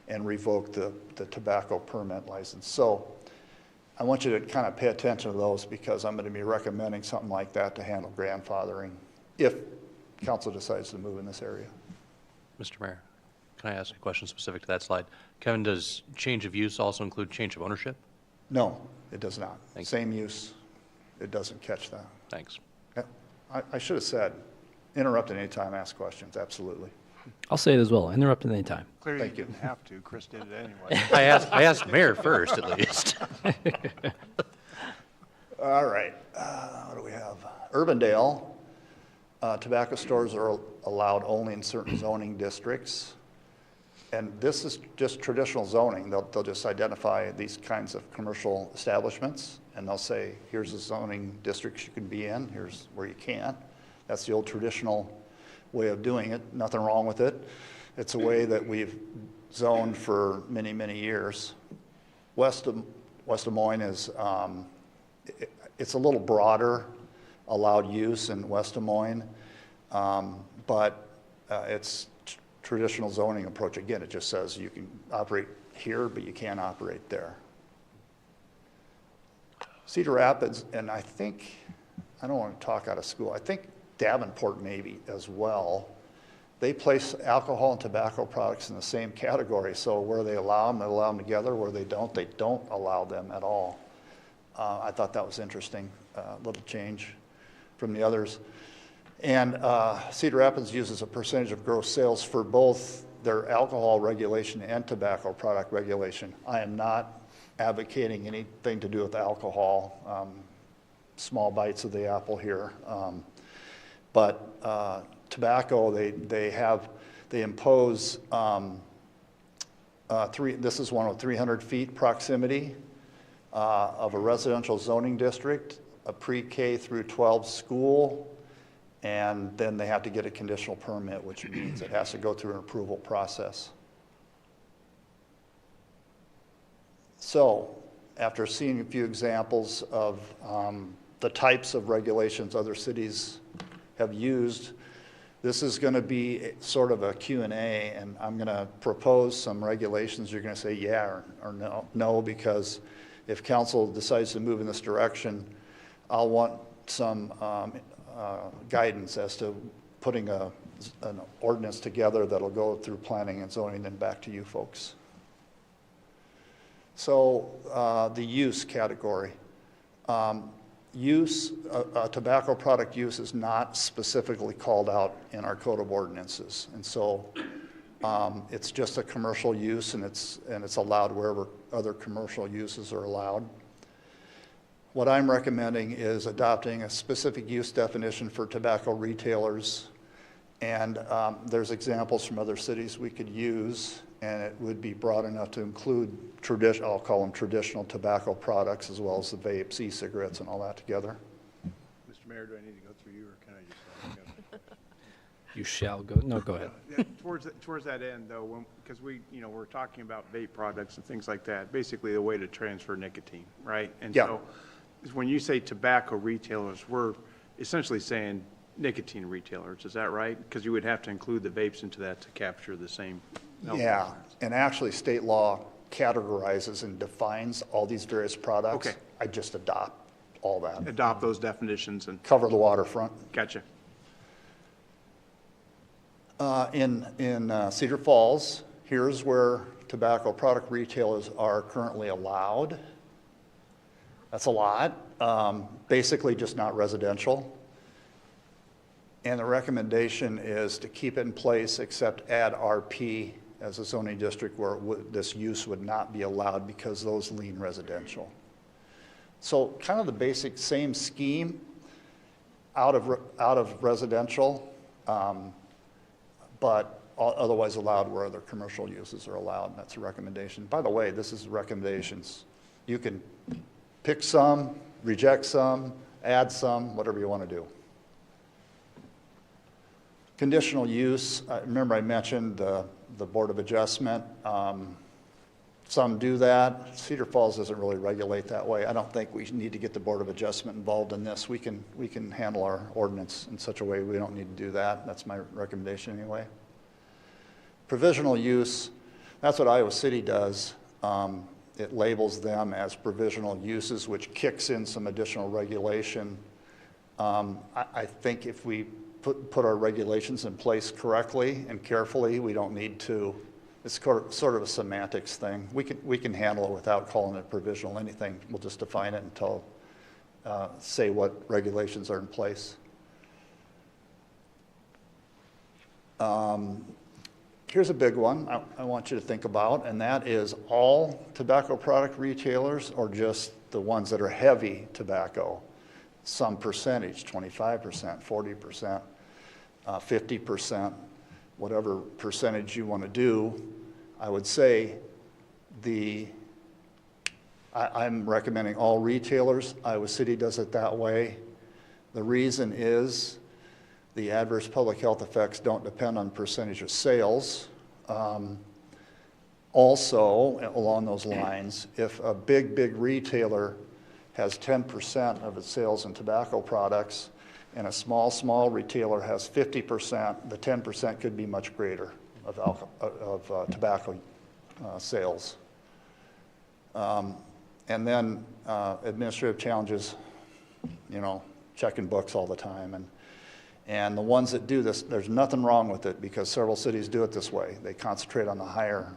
and revoke the tobacco permit license. So I want you to kind of pay attention to those because I'm going to be recommending something like that to handle grandfathering if council decides to move in this area. Mr. Mayor, can I ask a question specific to that slide? Kevin, does change of use also include change of ownership? No, it does not. Thank you. Same use, it doesn't catch that. Thanks. Yeah, I should have said, interrupt at any time, ask questions, absolutely. I'll say it as well. Interrupt at any time. Clearly Thank you you. didn't have to. Chris did it anyway. I asked Mayor first, at least. All right, what do we have? Urbandale, tobacco stores are allowed only in certain zoning districts. And this is just traditional zoning. They'll just identify these kinds of commercial establishments, and they'll say, here's the zoning districts you can be in, here's where you can't. That's the old traditional way of doing it. Nothing wrong with it. It's a way that we've zoned for many, many years. West Des Moines is, it's a little broader allowed use in West Des Moines, but it's traditional zoning approach. Again, it just says you can operate here, but you can't operate there. Cedar Rapids, and I don't want to talk out of school, I think Davenport maybe as well, they place alcohol and tobacco products in the same category. So where they allow them together. Where they don't allow them at all. I thought that was interesting, little change from the others. And Cedar Rapids uses a percentage of gross sales for both their alcohol regulation and tobacco product regulation. I am not advocating anything to do with alcohol, small bites of the apple here. But tobacco, they impose, this is one with 300 feet proximity of a residential zoning district, a pre-K through 12 school, and then they have to get a conditional permit, which means it has to go through an approval process. So, after seeing a few examples of the types of regulations other cities have used, this is going to be sort of a Q&A, and I'm going to propose some regulations. You're going to say yeah or no, because if council decides to move in this direction, I'll want some guidance as to putting an ordinance together that'll go through planning and zoning and back to you folks. So the use category. Tobacco product use is not specifically called out in our code of ordinances. And so it's just a commercial use, and it's allowed wherever other commercial uses are allowed. What I'm recommending is adopting a specific use definition for tobacco retailers, and there's examples from other cities we could use, and it would be broad enough to include I'll call them traditional tobacco products, as well as the vapes, e-cigarettes, and all that together. Mr. Mayor, do I need to go through you, or can I just? You shall go. No, go ahead. Yeah, towards that end, though, because we're talking about vape products and things like that, basically a way to transfer nicotine, right? And Yeah. so when you say tobacco retailers, we're essentially saying nicotine retailers, is that right? Because you would have to include the vapes into that to capture the same. Yeah, and actually state law categorizes and defines all these various products. Okay. I just adopt all that. Adopt those definitions and, Cover the waterfront. gotcha. In Cedar Falls, here's where tobacco product retailers are currently allowed. That's a lot. Basically just not residential. And the recommendation is to keep it in place except add RP as a zoning district where this use would not be allowed because those lean residential. So kind of the basic same scheme out of residential, but otherwise allowed where other commercial uses are allowed. That's a recommendation. By the way, this is recommendations. You can pick some, reject some, add some, whatever you want to do. Conditional use, remember I mentioned the Board of Adjustment. Some do that. Cedar Falls doesn't really regulate that way. I don't think we need to get the Board of Adjustment involved in this. We can handle our ordinance in such a way we don't need to do that. That's my recommendation anyway. Provisional use, that's what Iowa City does. It labels them as provisional uses, which kicks in some additional regulation. I think if we put our regulations in place correctly and carefully, we don't need to. It's sort of a semantics thing. We can handle it without calling it provisional anything. We'll just define it and say what regulations are in place. Here's a big one I want you to think about, and that is all tobacco product retailers or just the ones that are heavy tobacco? Some percentage, 25%, 40%, 50%, whatever percentage you want to do. I would say I'm recommending all retailers. Iowa City does it that way. The reason is the adverse public health effects don't depend on percentage of sales. Also, along those lines, if a big retailer has 10% of its sales in tobacco products and a small retailer has 50%, the 10% could be much greater of tobacco sales. And then administrative challenges, checking books all the time. And the ones that do this, there's nothing wrong with it because several cities do it this way. They concentrate on the higher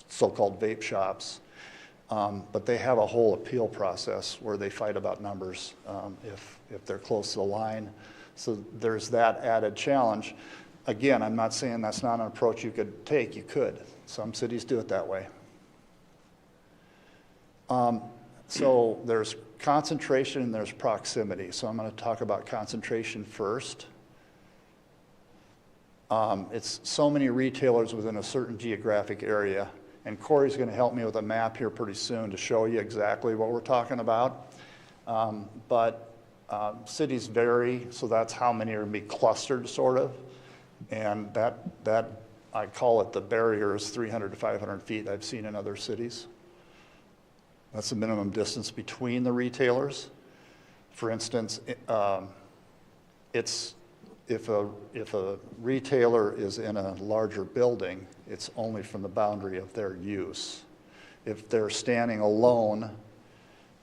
so-called vape shops. But they have a whole appeal process where they fight about numbers if they're close to the line. So there's that added challenge. Again, I'm not saying that's not an approach you could take. You could. Some cities do it that way. So there's concentration and there's proximity. So I'm going to talk about concentration first. It's so many retailers within a certain geographic area. And Corey's going to help me with a map here pretty soon to show you exactly what we're talking about. But cities vary, so that's how many are going to be clustered, sort of. And that I call it the barrier is 300 to 500 feet I've seen in other cities. That's the minimum distance between the retailers. For instance, if a retailer is in a larger building, it's only from the boundary of their use. If they're standing alone,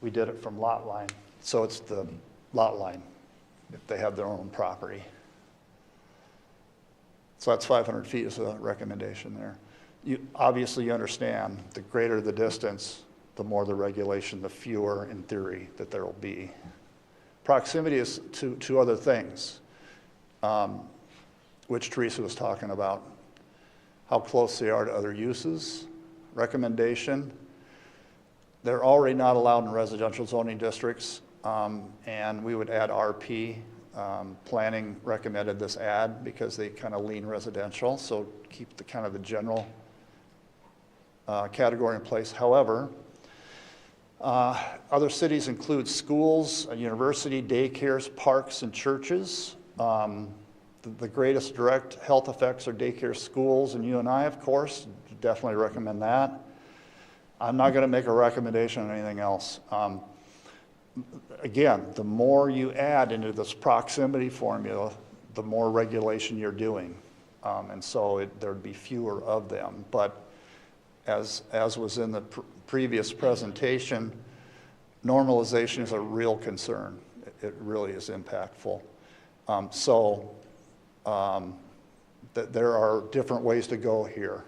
we did it from lot line. So it's the lot line if they have their own property. So that's 500 feet is a recommendation there. Obviously, you understand, the greater the distance, the more the regulation, the fewer, in theory, that there will be. Proximity is to other things, which Teresa was talking about. How close they are to other uses. Recommendation, they're already not allowed in residential zoning districts, and we would add RP. Planning recommended this add because they kind of lean residential, so keep the kind of the general category in place. However, other cities include schools, a university, daycares, parks, and churches. The greatest direct health effects are daycare, schools, and UNI, of course. Definitely recommend that. I'm not going to make a recommendation on anything else. Again, the more you add into this proximity formula, the more regulation you're doing. And so there'd be fewer of them. But as was in the previous presentation, normalization is a real concern. It really is impactful. There are different ways to go here.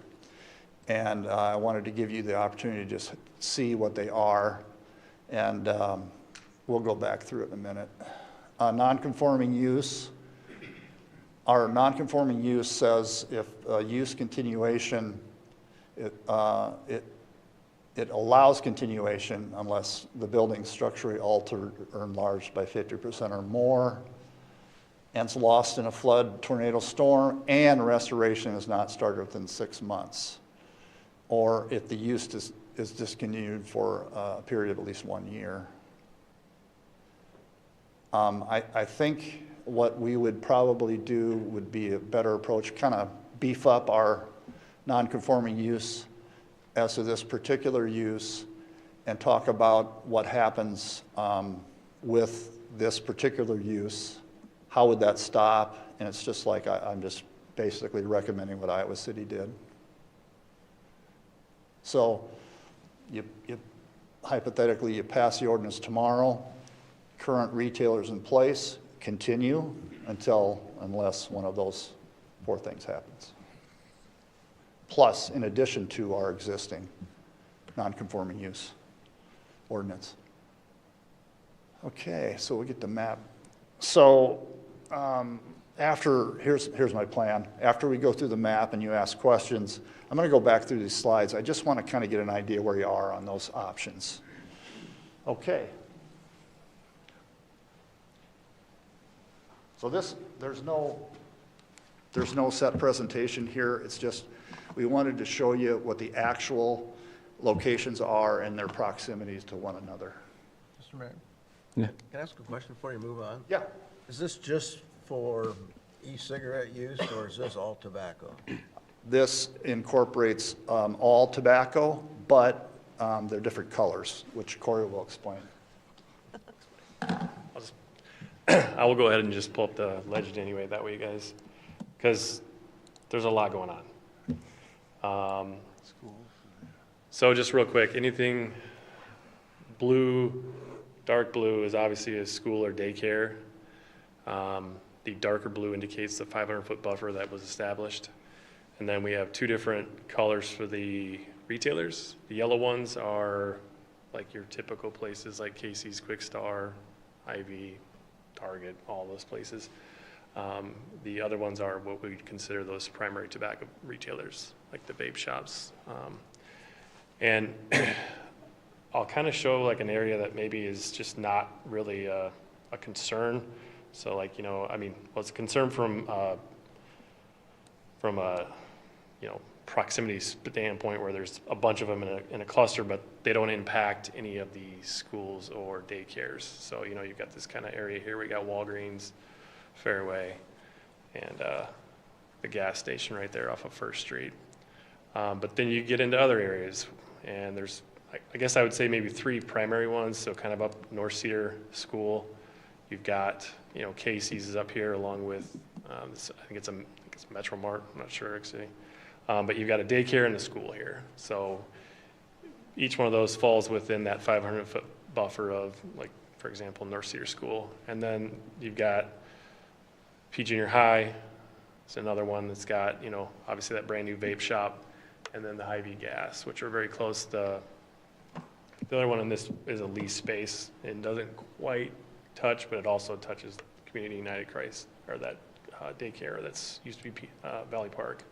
And I wanted to give you the opportunity to just see what they are. And we'll go back through it in a minute. Non-conforming use. Our non-conforming use says if use continuation, it allows continuation unless the building is structurally altered or enlarged by 50% or more, and it's lost in a flood, tornado, storm, and restoration is not started within 6 months, or if the use is discontinued for a period of at least 1 year. I think what we would probably do would be a better approach, kind of beef up our non-conforming use as to this particular use and talk about what happens with this particular use. How would that stop? And it's just like I'm just basically recommending what Iowa City did. So hypothetically, you pass the ordinance tomorrow, current retailers in place continue unless one of those 4 things happens. Plus, in addition to our existing non-conforming use ordinance. Okay, so we get the map. So here's my plan. After we go through the map and you ask questions, I'm going to go back through these slides. I just want to kind of get an idea where you are on those options. Okay. So there's no set presentation here. It's just, we wanted to show you what the actual locations are and their proximities to one another. Mr. Mayor, Yeah. can I ask a question before you move on? Yeah. Is this just for e-cigarette use, or is this all tobacco? This incorporates all tobacco, but they're different colors, which Corey will explain. I will go ahead and just pull up the legend anyway, that way you guys, because there's a lot going on. So just real quick, anything blue, dark blue is obviously a school or daycare. The darker blue indicates the 500-foot buffer that was established. And then we have two different colors for the retailers. The yellow ones are like your typical places like Casey's, Quick Star, Hy-Vee, Target, all those places. The other ones are what we would consider those primary tobacco retailers, like the vape shops. And I'll kind of show like an area that maybe is just not really a concern. So like, I mean, well, it's a concern from a, proximity standpoint where there's a bunch of them in a cluster, but they don't impact any of the schools or daycares. So, you've got this kind of area here. We got Walgreens, Fairway, and the gas station right there off of First Street. But then you get into other areas, and there's, I guess I would say maybe three primary ones. So kind of up North Cedar School, you've got, Casey's is up here along with, I think it's Metro Mart, I'm not sure actually. But you've got a daycare and a school here. So each one of those falls within that 500-foot buffer of, like, for example, North Cedar School. And then you've got P Junior High. It's another one that's got, obviously that brand new vape shop, and then the Hy-Vee gas, which are very close. The other one in this is a lease space. It doesn't quite touch, but it also touches Community United Christ, or that daycare that's used to be Valley Park.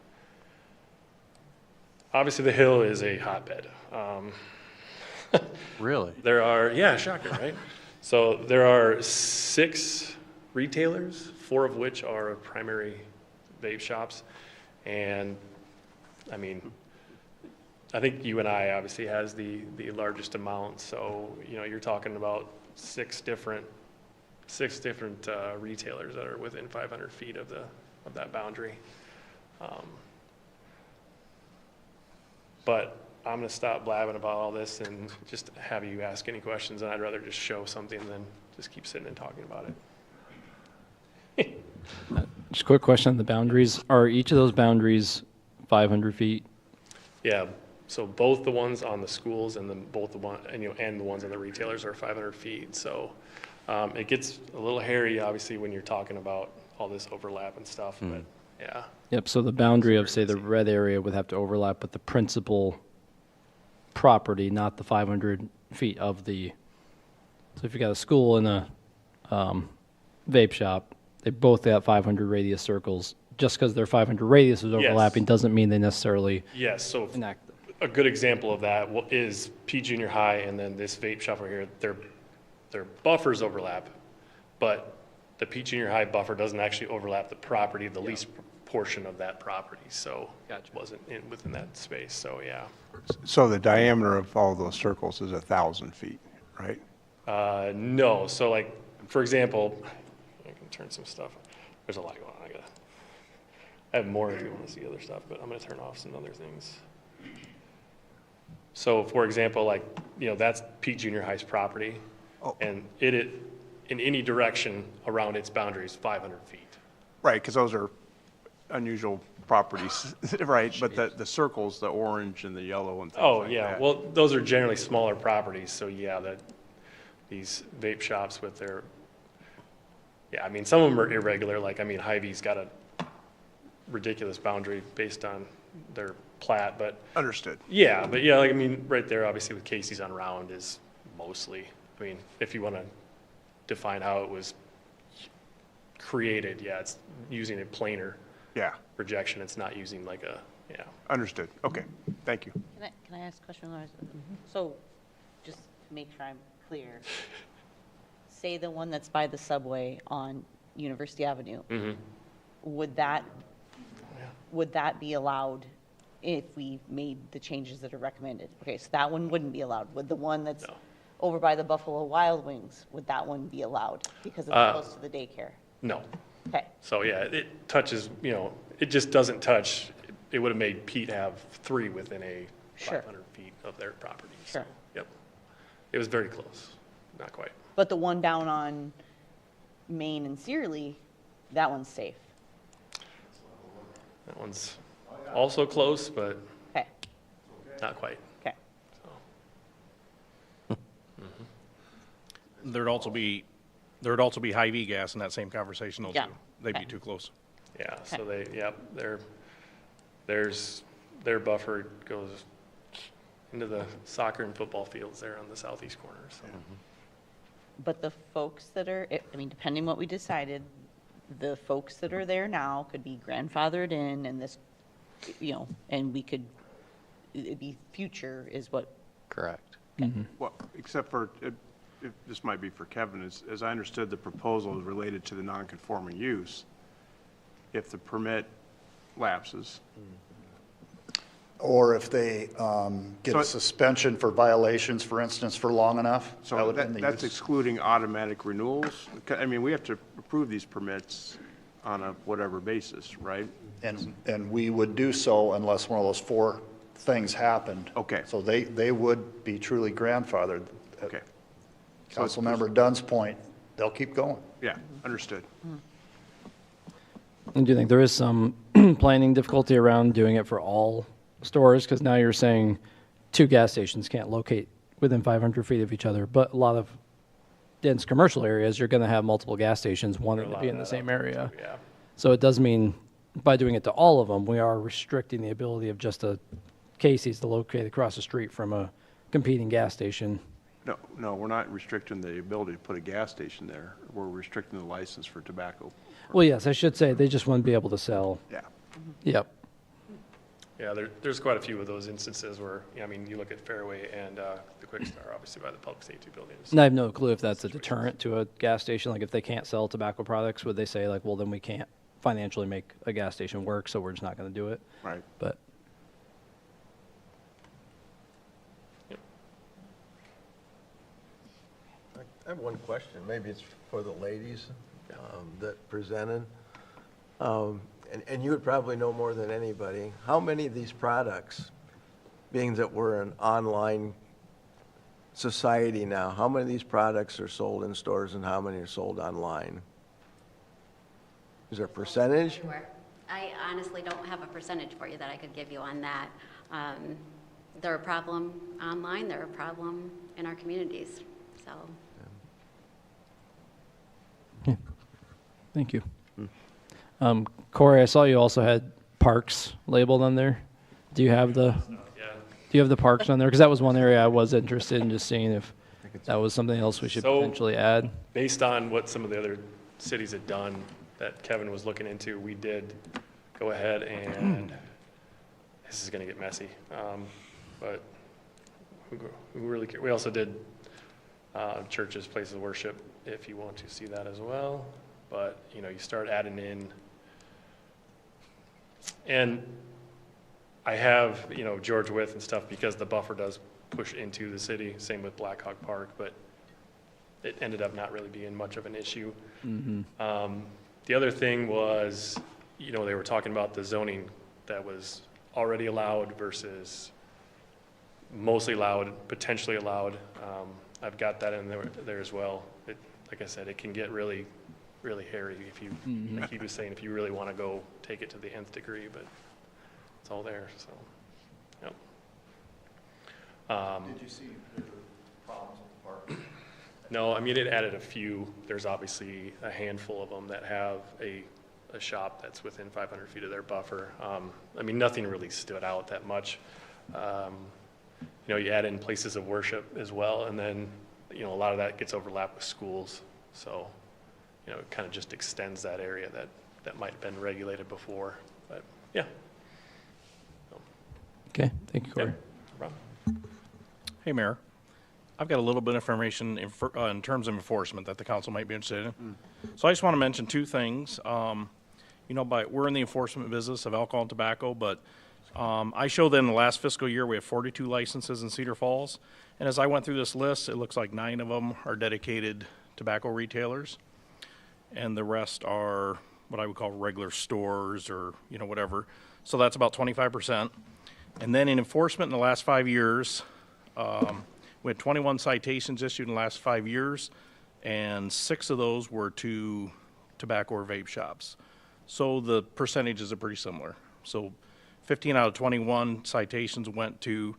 Obviously, the Hill is a hotbed. Really? There are, yeah, shocker, right? So there are 6 retailers, 4 of which are primary vape shops. And, I mean, I think UNI obviously has the largest amount. So, you're talking about 6 different retailers that are within 500 feet of that boundary. But I'm going to stop blabbing about all this and just have you ask any questions, and I'd rather just show something than just keep sitting and talking about it. Just a quick question on the boundaries. Are each of those boundaries 500 feet? Yeah, so both the ones on the schools and then both the ones on the retailers are 500 feet. So it gets a little hairy, obviously, when you're talking about all this overlap and stuff, but yeah. Yep, so the boundary of, say, the red area would have to overlap with the principal property, not the 500 feet of the, so if you got a school and a vape shop, they both got 500 radius circles. Just because their 500 radius is overlapping doesn't mean they necessarily Yes, so enact them. a good example of that is P Junior High and then this vape shop over here, their buffers overlap, but the P Junior High buffer doesn't actually overlap the property, the lease portion of that property, so it wasn't within that space, so yeah. So the diameter of all those circles is 1,000 feet, right? No, so like, for example, I can turn some stuff, there's a lot going on, I have more if you want to see other stuff, but I'm going to turn off some other things. So for example, like, that's P Junior High's property, and it in any direction around its boundaries, 500 feet. Right, because those are unusual properties, right? But the circles, the orange and the yellow and things like that. Well, those are generally smaller properties, so yeah, these vape shops with their, I mean, some of them are irregular, like, I mean, Hy-Vee's got a ridiculous boundary based on their plat, but. Understood. Yeah, but like, I mean, right there, obviously with Casey's on Round is mostly, I mean, if you want to define how it was created, yeah, it's using a planar Yeah, projection. It's not using like a, yeah. understood. Okay, thank you. Can I ask a question? So, just to make sure I'm clear, say the one that's by the subway on University Avenue, would that be allowed if we made the changes that are recommended? Okay, so that one wouldn't be allowed. Would the one that's No. over by the Buffalo Wild Wings, would that one be allowed because it's close to the daycare? No. Okay, So, yeah, it touches, it just doesn't touch. It would have made Pete have 3 within a Sure. 500 feet of their property. So, Sure. yep. It was very close. Not quite. but the one down on Main and Searly, that one's safe. That one's also close, but Okay, not quite. okay. So, There'd also be Hy-Vee gas in that same conversation, though, Yeah. too. They'd be Okay. too close. yeah, so their buffer goes into the soccer and football fields there on the southeast corner, so. But the folks that are, I mean, depending what we decided, the folks that are there now could be grandfathered in and this, and we could, it'd be future is what, Correct. Well, except for, this might be for Kevin, as I understood, the proposal is related to the non-conforming use. If the permit lapses, Or if they get So- a suspension for violations, for instance, for long enough. that so would have been the that's use. excluding automatic renewals? I mean, we have to approve these permits on a whatever basis, right? And we would do so unless one of those 4 things happened. Okay. So they would be truly grandfathered. Okay. So it's- Councilmember Dunn's point, they'll keep going. Yeah, understood. And do you think there is some planning difficulty around doing it for all stores? Because now you're saying 2 gas stations can't locate within 500 feet of each other, but a lot of dense commercial areas, you're going to have multiple gas stations wanting to be in the same area. Yeah. So it does mean by doing it to all of them, we are restricting the ability of just a Casey's to locate across the street from a competing gas station. No, we're not restricting the ability to put a gas station there. We're restricting the license for tobacco. Well, yes, I should say they just wouldn't be able to sell. Yeah. Yep. Yeah, there's quite a few of those instances where, I mean, you look at Fairway and the Quick Star, obviously by the Public Safety Buildings. And I have no clue if that's a deterrent to a gas station. Like if they can't sell tobacco products, would they say like, well, then we can't financially make a gas station work, so we're just not going to do it? Right. But I have one question, maybe it's for the ladies that presented. And you would probably know more than anybody. How many of these products, being that we're an online society now, how many of these products are sold in stores and how many are sold online? Is there a percentage? Sure. I honestly don't have a percentage for you that I could give you on that. They're a problem online, they're a problem in our communities, so. thank you. Corey, I saw you also had parks labeled on there. Do you have the parks on there? Because that was one area I was interested in just seeing if that was something else we should So- potentially add. Based on what some of the other cities had done that Kevin was looking into, we did go ahead and, this is gonna get messy, but who really care? We also did churches, places of worship, if you want to see that as well. But, you start adding in, and I have, George Wythe and stuff because the buffer does push into the city, same with Black Hawk Park, but it ended up not really being much of an issue. The other thing was, they were talking about the zoning that was already allowed versus mostly allowed, potentially allowed. I've got that in there as well. Like I said, it can get really, really hairy if you, like he was saying, if you really want to go take it to the nth degree, but it's all there, so, yep. Did you see there were problems with the park? No, I mean, it added a few. There's obviously a handful of them that have a shop that's within 500 feet of their buffer. I mean, nothing really stood out that much. You add in places of worship as well, and then, a lot of that gets overlapped with schools. So it kind of just extends that area that might have been regulated before, but, yeah. Okay, thank you, Corey. No problem. Hey, Mayor. I've got a little bit of information in terms of enforcement that the council might be interested in. So I just want to mention two things. We're in the enforcement business of alcohol and tobacco, but I show that in the last fiscal year, we have 42 licenses in Cedar Falls. And as I went through this list, it looks like 9 of them are dedicated tobacco retailers. And the rest are what I would call regular stores or, whatever. So that's about 25%. And then in enforcement in the last 5 years, we had 21 citations issued in the last 5 years, and 6 of those were to tobacco or vape shops. So the percentages are pretty similar. So 15 out of 21 citations went to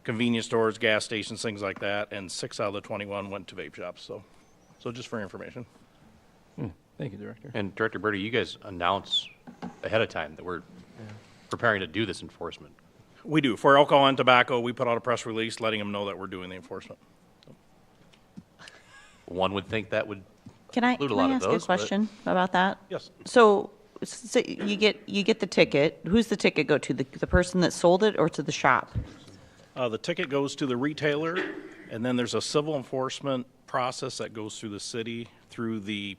convenience stores, gas stations, things like that, and 6 out of the 21 went to vape shops. So just for information. Thank you, Director. And Director Birdie, you guys announce ahead of time that we're preparing to do this enforcement. We do. For alcohol and tobacco, we put out a press release letting them know that we're doing the enforcement. One would think that would Can I include a lot of ask those. a question about that? Yes. So you get the ticket. Who's the ticket go to? The person that sold it or to the shop? The ticket goes to the retailer, and then there's a civil enforcement process that goes through the city, through the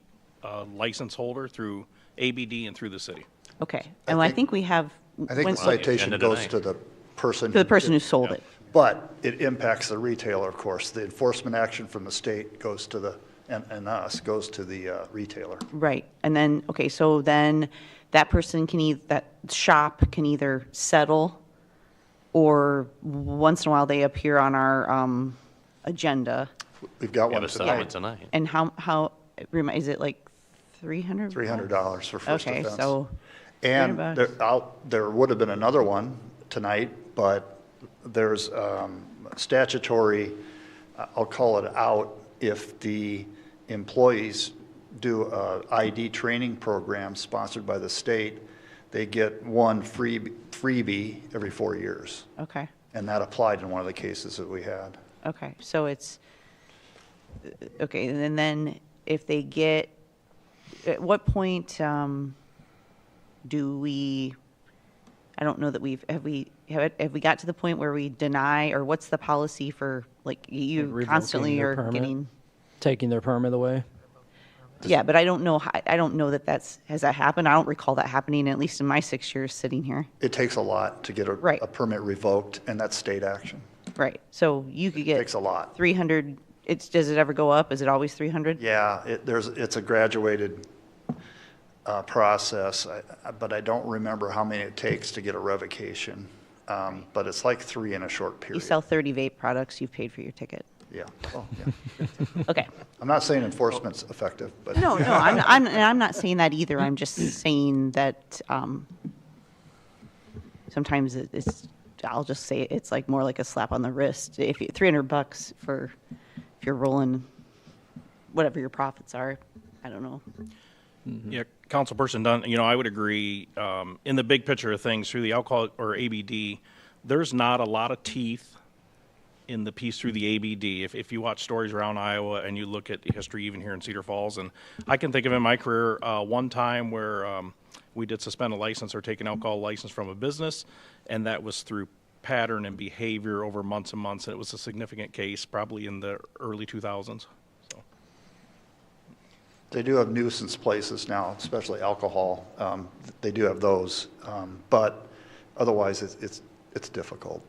license holder, through ABD, and through the city. Okay. And I think we have. I think the citation Agenda goes tonight. to the person. To the person who sold it. But it impacts the retailer, of course. The enforcement action from the state goes to and us, goes to the retailer. Right. And then, okay, so then that person that shop can either settle or once in a while they appear on our agenda. We've got We have one a settlement tonight. tonight. And how, is it like 300? $300 for first offense. Okay, so. And $300. there would have been another one tonight, but there's statutory, I'll call it out, if the employees do a ID training program sponsored by the state, they get one freebie every 4 years. Okay, And that applied in one of the cases that we had. okay, so it's, okay, and then if they get, at what point do we, I don't know that have we got to the point where we deny, or what's the policy for, like, you Revoking constantly their are permit? getting, Taking their permit away? yeah, but I don't know has that happened? I don't recall that happening, at least in my 6 years sitting here. It takes a lot to get Right. a permit revoked, and that's state action. Right, so you could get. Takes a lot. 300, does it ever go up? Is it always 300? Yeah, it's a graduated process, but I don't remember how many it takes to get a revocation. But it's like 3 in a short You period. sell 30 vape products, you've paid for your ticket. Yeah. Oh, yeah. Okay. I'm not saying enforcement's effective, but. No, I'm not saying that either. I'm just saying that sometimes I'll just say it's like more like a slap on the wrist. If $300 for if you're rolling whatever your profits are, I don't know. Yeah, Councilperson Dunn, I would agree. In the big picture of things, through the alcohol or ABD, there's not a lot of teeth in the piece through the ABD. If you watch stories around Iowa and you look at the history even here in Cedar Falls, and I can think of in my career one time where we did suspend a license or take an alcohol license from a business, and that was through pattern and behavior over months and months, and it was a significant case, probably in the early 2000s. So. They do have nuisance places now, especially alcohol. They do have those, but otherwise it's difficult.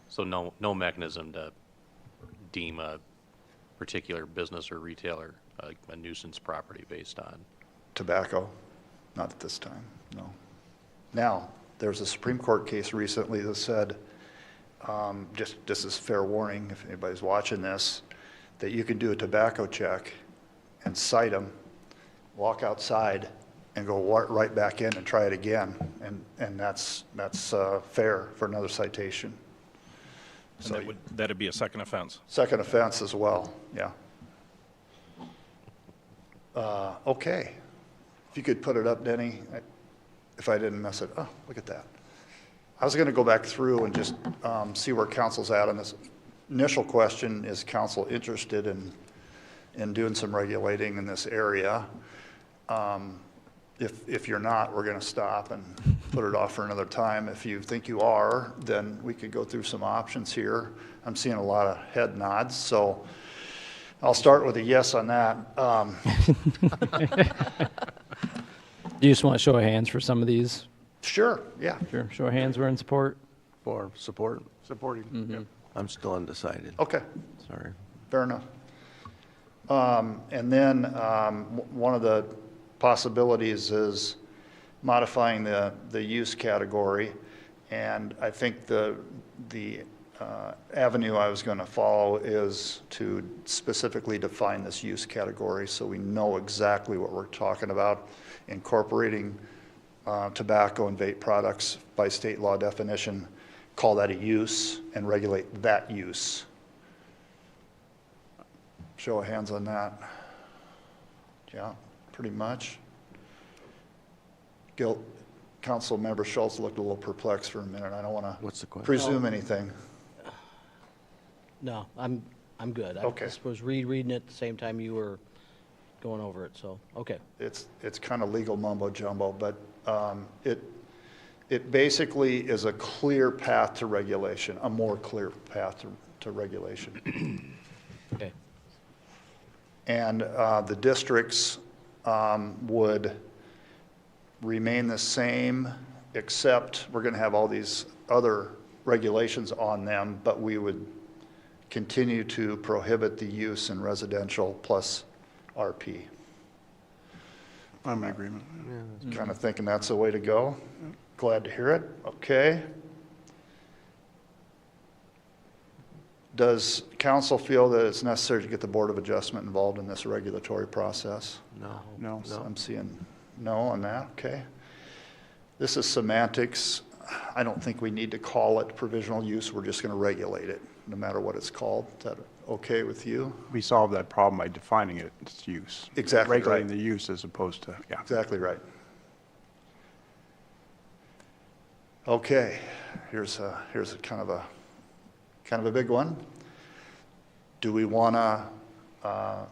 So no mechanism to deem a particular business or retailer a nuisance property based on? Tobacco, not at this time, no. Now, there's a Supreme Court case recently that said, just as fair warning, if anybody's watching this, that you can do a tobacco check and cite them, walk outside, and go right back in and try it again, and that's fair for another citation. So that'd be a second offense. Second offense as well, yeah. Okay. If you could put it up, Denny, if I didn't mess it. Oh, look at that. I was going to go back through and just see where council's at on this. Initial question, is council interested in in doing some regulating in this area. If you're not, we're going to stop and put it off for another time. If you think you are, then we could go through some options here. I'm seeing a lot of head nods, so I'll start with a yes on that. Do you just want to show of hands for some of these? Sure, yeah. Sure. Show of hands, we're in support. For support? Supporting, yep. I'm still undecided. Okay, Sorry. fair enough. And then one of the possibilities is modifying the use category. And I think the avenue I was going to follow is to specifically define this use category so we know exactly what we're talking about, incorporating tobacco and vape products by state law definition, call that a use and regulate that use. Show of hands on that. Yeah, pretty much. Council Member Schultz looked a little perplexed for a minute. I don't want What's the to question? presume anything. No, I'm good. Okay. I just was reading it at the same time you were going over it, so, okay. It's kind of legal mumbo jumbo, but it basically is a clear path to regulation, a more clear path to regulation. Okay. And the districts would remain the same, except we're going to have all these other regulations on them, but we would continue to prohibit the use in residential plus RP. I'm in agreement. Kind of thinking that's the way to go. Glad to hear it. Okay. Does council feel that it's necessary to get the Board of Adjustment involved in this regulatory process? No. No. I'm seeing no on that, okay. This is semantics. I don't think we need to call it provisional use. We're just going to regulate it, no matter what it's called. Is that okay with you? We solved that problem by defining its use. Exactly right. Regulating the use as opposed to, yeah. Exactly right. Okay, here's a kind of a big one. Do we want to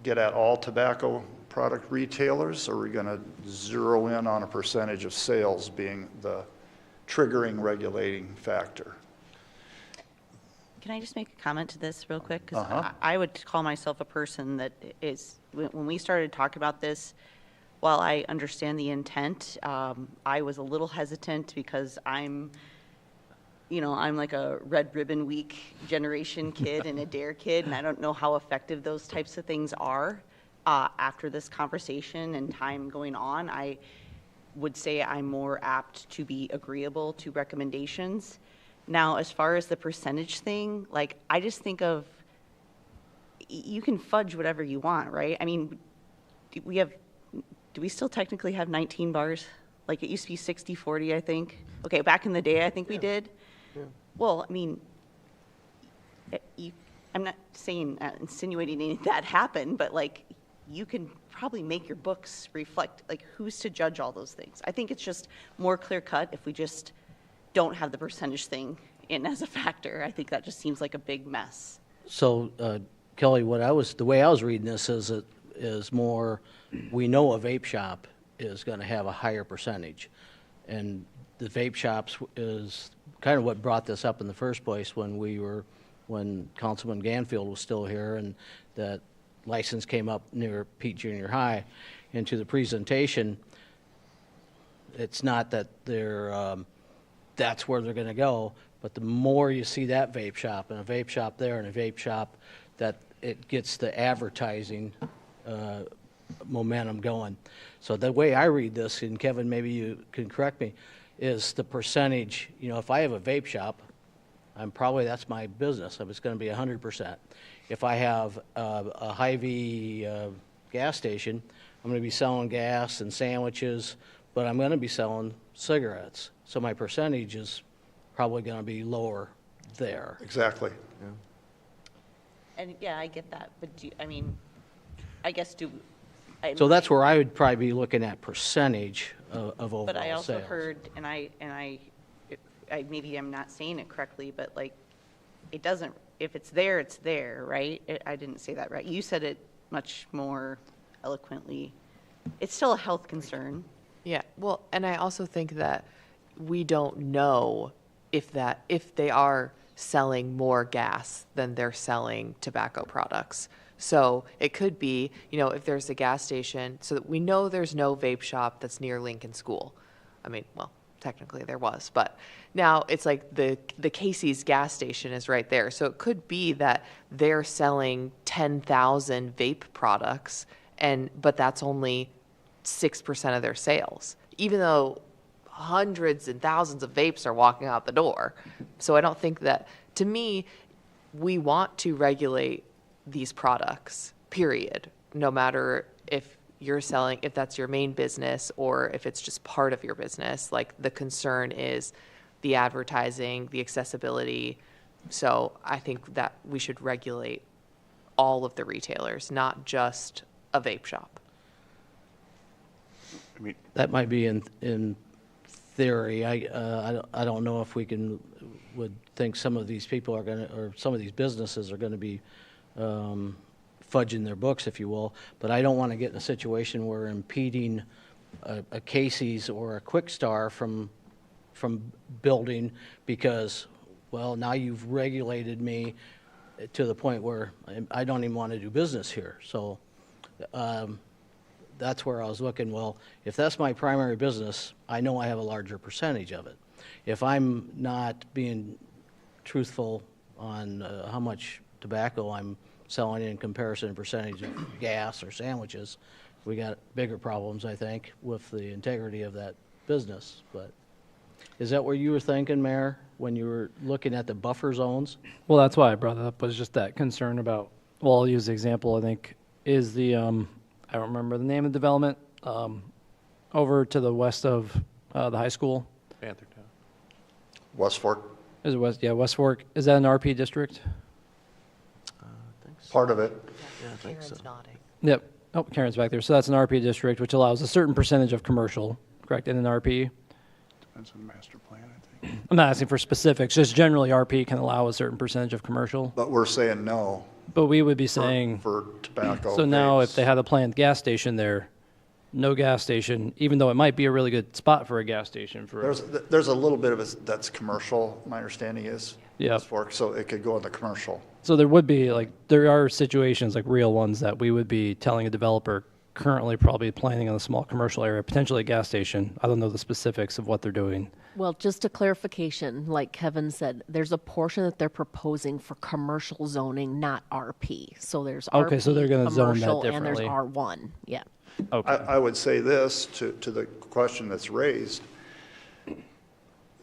get at all tobacco product retailers, or are we going to zero in on a percentage of sales being the triggering regulating factor? Can I just make a comment to this real quick? Because Uh-huh. I would call myself a person that is, when we started talking about this, while I understand the intent, I was a little hesitant because I'm like a Red Ribbon Week generation kid and a DARE kid, and I don't know how effective those types of things are. After this conversation and time going on, I would say I'm more apt to be agreeable to recommendations. Now, as far as the percentage thing, like, I just think of, you can fudge whatever you want, right? I mean, do we still technically have 19 bars? Like, it used to be 60-40, I think. Okay, back in the day, I think we did. Yeah. Well, I mean, I'm not saying, insinuating any of that happened, but like, you can probably make your books reflect, like, who's to judge all those things. I think it's just more clear cut if we just don't have the percentage thing in as a factor. I think that just seems like a big mess. So, Kelly, the way I was reading this is more, we know a vape shop is going to have a higher percentage. And the vape shops is kind of what brought this up in the first place when Councilman Ganfield was still here, and that license came up near Pete Junior High. And to the presentation, it's not that that's where they're going to go, but the more you see that vape shop and a vape shop there and a vape shop, that it gets the advertising momentum going. So the way I read this, and Kevin, maybe you can correct me, is the percentage. If I have a vape shop, that's my business. It's going to be 100%. If I have a Hy-Vee gas station, I'm going to be selling gas and sandwiches, but I'm going to be selling cigarettes. So my percentage is probably going to be lower there. Exactly. And yeah, I get that, but So that's where I would probably be looking at percentage of overall sales. But I also heard, and I maybe I'm not saying it correctly, but like, it doesn't if it's there, it's there, right? I didn't say that right. You said it much more eloquently. It's still a health concern. Yeah, well, and I also think that we don't know if they are selling more gas than they're selling tobacco products. So it could be, if there's a gas station, so that we know there's no vape shop that's near Lincoln School. I mean, well, technically there was, but now it's like the Casey's gas station is right there. So it could be that they're selling 10,000 vape products, but that's only 6% of their sales, even though hundreds and thousands of vapes are walking out the door. So I don't think that, to me, we want to regulate these products, period, no matter if you're selling, if that's your main business or if it's just part of your business. Like, the concern is the advertising, the accessibility. So I think that we should regulate all of the retailers, not just a vape shop. I mean, That might be in theory. I don't know if would think some of these people are going to, or some of these businesses are going to be fudging their books, if you will. But I don't want to get in a situation where we're impeding a Casey's or a Quick Star from building because, well, now you've regulated me to the point where I don't even want to do business here. So that's where I was looking. Well, if that's my primary business, I know I have a larger percentage of it. If I'm not being truthful on how much tobacco I'm selling in comparison to percentage of gas or sandwiches, we got bigger problems, I think, with the integrity of that business. But is that what you were thinking, Mayor, when you were looking at the buffer zones? Well, that's why I brought it up, was just that concern about, well, I'll use the example, I think, is the, I don't remember the name of the development, over to the west of the high school. Panthertown. West Fork, Is it West? Yeah, West Fork. Is that an RP district? part of it. Yeah, I think so. Karen's nodding. Yep. Oh, Karen's back there. So that's an RP district, which allows a certain percentage of commercial, correct, in an RP? depends on the master plan, I think. I'm not asking for specifics, just generally RP can allow a certain percentage of commercial. But we're saying no But we would be saying, for tobacco. so now if vapes. they had a planned gas station there, no gas station, even though it might be a really good spot for a gas station for. There's a little bit of it that's commercial, my understanding is. Yep. West Fork, so it could go in the commercial. So there would be, like, there are situations, like real ones, that we would be telling a developer currently probably planning on a small commercial area, potentially a gas station. I don't know the specifics of what they're doing. Well, just a clarification, like Kevin said, there's a portion that they're proposing for commercial zoning, not RP. So there's Okay, RP, so they're gonna zone that commercial, and there's differently. R1, yeah. Okay. I would say this to the question that's raised.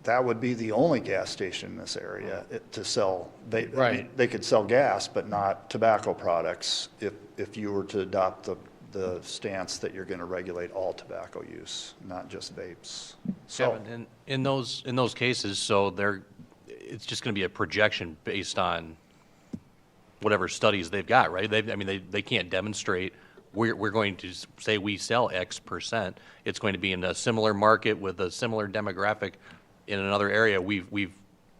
That would be the only gas station in this area to sell. I mean, they could sell gas, but not tobacco products if you were to adopt the stance that you're going to regulate all tobacco use, not just vapes. So, Kevin, in those cases, so it's just going to be a projection based on whatever studies they've got, right? They can't demonstrate we're going to say we sell X percent. It's going to be in a similar market with a similar demographic in another area. We've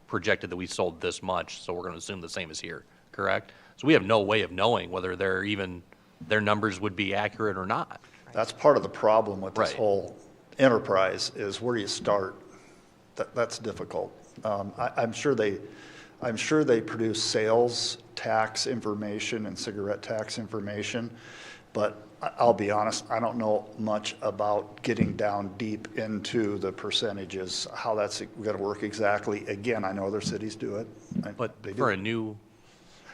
projected that we sold this much, so we're going to assume the same is here, correct? So we have no way of knowing whether their numbers would be accurate or not. that's part of the problem with this Right. whole enterprise is where do you start? That's difficult. I'm sure they produce sales tax information and cigarette tax information, but I'll be honest, I don't know much about getting down deep into the percentages, how that's going to work exactly. Again, I know other cities do it. But They do. for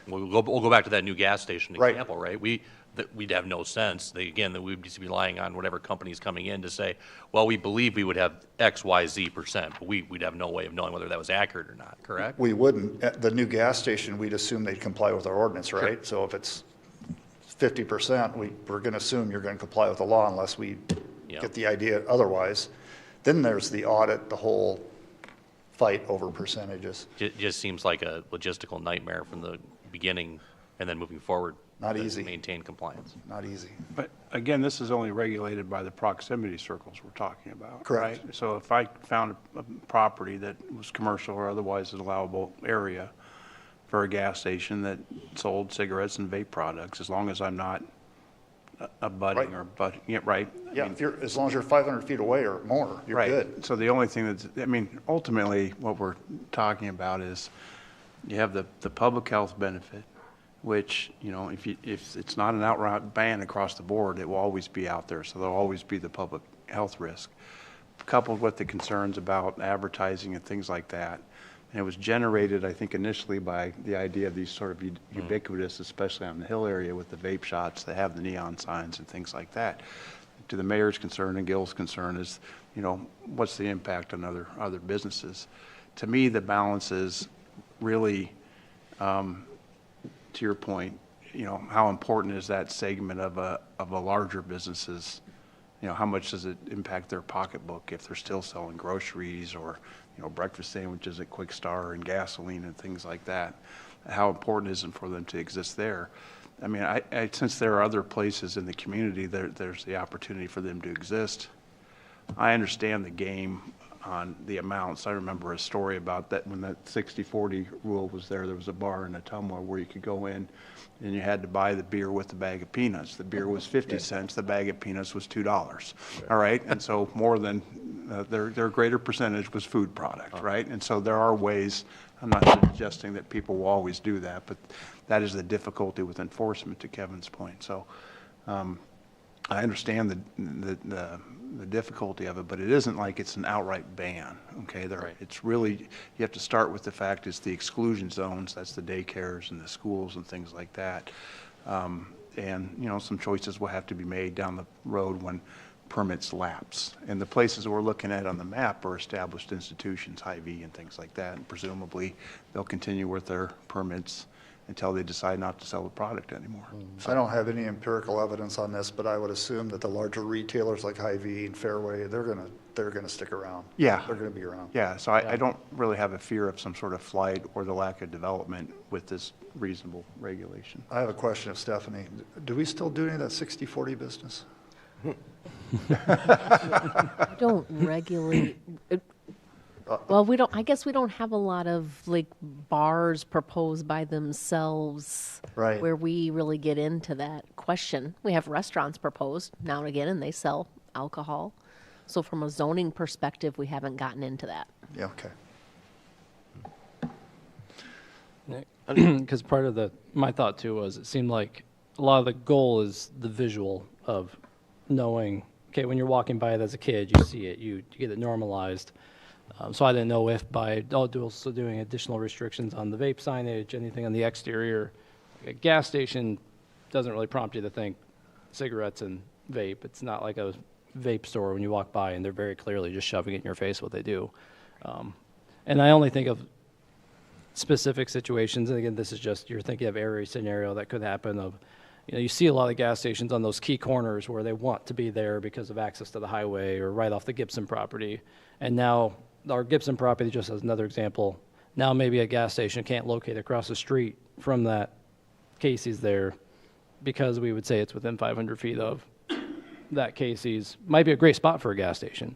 we'll go back to that new gas station Right. example, right? We'd have no sense, that we'd just be relying on whatever company's coming in to say, well, we believe we would have X, Y, Z percent, but we'd have no way of knowing whether that was accurate or not, correct? We wouldn't. At the new gas station, we'd assume they'd comply with our ordinance, right? So if it's 50%, we're going to assume you're going to comply with the law unless we Yeah. get the idea otherwise. Then there's the audit, the whole fight over percentages. It just seems like a logistical nightmare from the beginning and then moving forward. Not to easy. Maintain compliance. Not easy. But again, this is only regulated by the proximity circles we're talking about. Correct. Right? So if I found a property that was commercial or otherwise an allowable area, for a gas station that sold cigarettes and vape products, as long as I'm not abutting or butting, yeah, right? Yeah, if you're, as long as you're 500 feet away or more, you're Right. good. So the only thing that's, I mean, ultimately, what we're talking about is you have the public health benefit, which, you know, if it's not an outright ban across the board, it will always be out there. So there'll always be the public health risk, coupled with the concerns about advertising and things like that. And it was generated, I think, initially by the idea of these sort of ubiquitous, especially on the Hill area with the vape shops that have the neon signs and things like that. To the mayor's concern and Gil's concern is, you know, what's the impact on other businesses? To me, the balance is really, to your point, you know, how important is that segment of a larger businesses? You know, how much does it impact their pocketbook if they're still selling groceries or, you know, breakfast sandwiches at Quick Star and gasoline and things like that? How important is it for them to exist there? I mean, since there are other places in the community, there's the opportunity for them to exist. I understand the game on the amounts. I remember a story about that when that 60-40 rule was there. There was a bar in Ottumwa where you could go in and you had to buy the beer with the bag of peanuts. The beer was 50 cents. The bag of peanuts was $2. All right, and so more than their greater percentage was food product, right? And so there are ways. I'm not suggesting that people will always do that, but that is the difficulty with enforcement, to Kevin's point. So I understand the difficulty of it, but it isn't like it's an outright ban, okay? Right. It's really, you have to start with the fact it's the exclusion zones, that's the daycares and the schools and things like that. And, you know, some choices will have to be made down the road when permits lapse. And the places we're looking at on the map are established institutions, Hy-Vee and things like that, and presumably they'll continue with their permits until they decide not to sell the product anymore. I don't have any empirical evidence on this, but I would assume that the larger retailers like Hy-Vee and Fairway, they're gonna stick around. Yeah. They're gonna be around. Yeah, so I don't really have a fear of some sort of flight or the lack of development with this reasonable regulation. I have a question of Stephanie. Do we still do any of that 60-40 business? We don't regulate. Well, we don't. I guess we don't have a lot of like bars proposed by themselves, Right. where we really get into that question. We have restaurants proposed now and again, and they sell alcohol. So from a zoning perspective, we haven't gotten into that. Yeah, okay. Because part of my thought too was it seemed like a lot of the goal is the visual of knowing, okay, when you're walking by it as a kid, you see it, you get it normalized. So I didn't know if by also doing additional restrictions on the vape signage, anything on the exterior, a gas station doesn't really prompt you to think cigarettes and vape. It's not like a vape store when you walk by and they're very clearly just shoving it in your face what they do. And I only think of specific situations, and again, this is just, you're thinking of every scenario that could happen of, you know, you see a lot of gas stations on those key corners where they want to be there because of access to the highway or right off the Gibson property. And now our Gibson property, just as another example, now maybe a gas station can't locate across the street from that Casey's there because we would say it's within 500 feet of that Casey's. Might be a great spot for a gas station,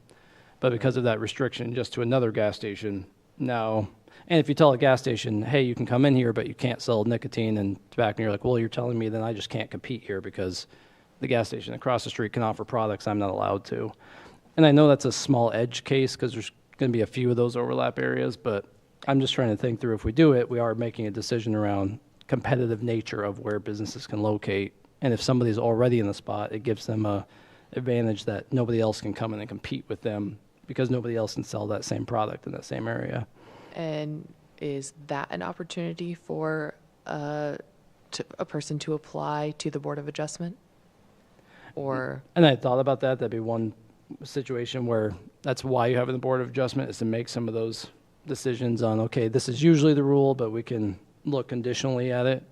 but because of that restriction just to another gas station now. And if you tell a gas station, hey, you can come in here, but you can't sell nicotine and tobacco, and you're like, well, you're telling me then I just can't compete here because the gas station across the street can offer products I'm not allowed to. And I know that's a small edge case because there's going to be a few of those overlap areas, but I'm just trying to think through if we do it, we are making a decision around competitive nature of where businesses can locate. And if somebody's already in the spot, it gives them a advantage that nobody else can come in and compete with them because nobody else can sell that same product in that same area. And is that an opportunity for a person to apply to the Board of Adjustment? Or And I thought about that. That'd be one situation where that's why you have the Board of Adjustment, is to make some of those decisions on, okay, this is usually the rule, but we can look conditionally at it.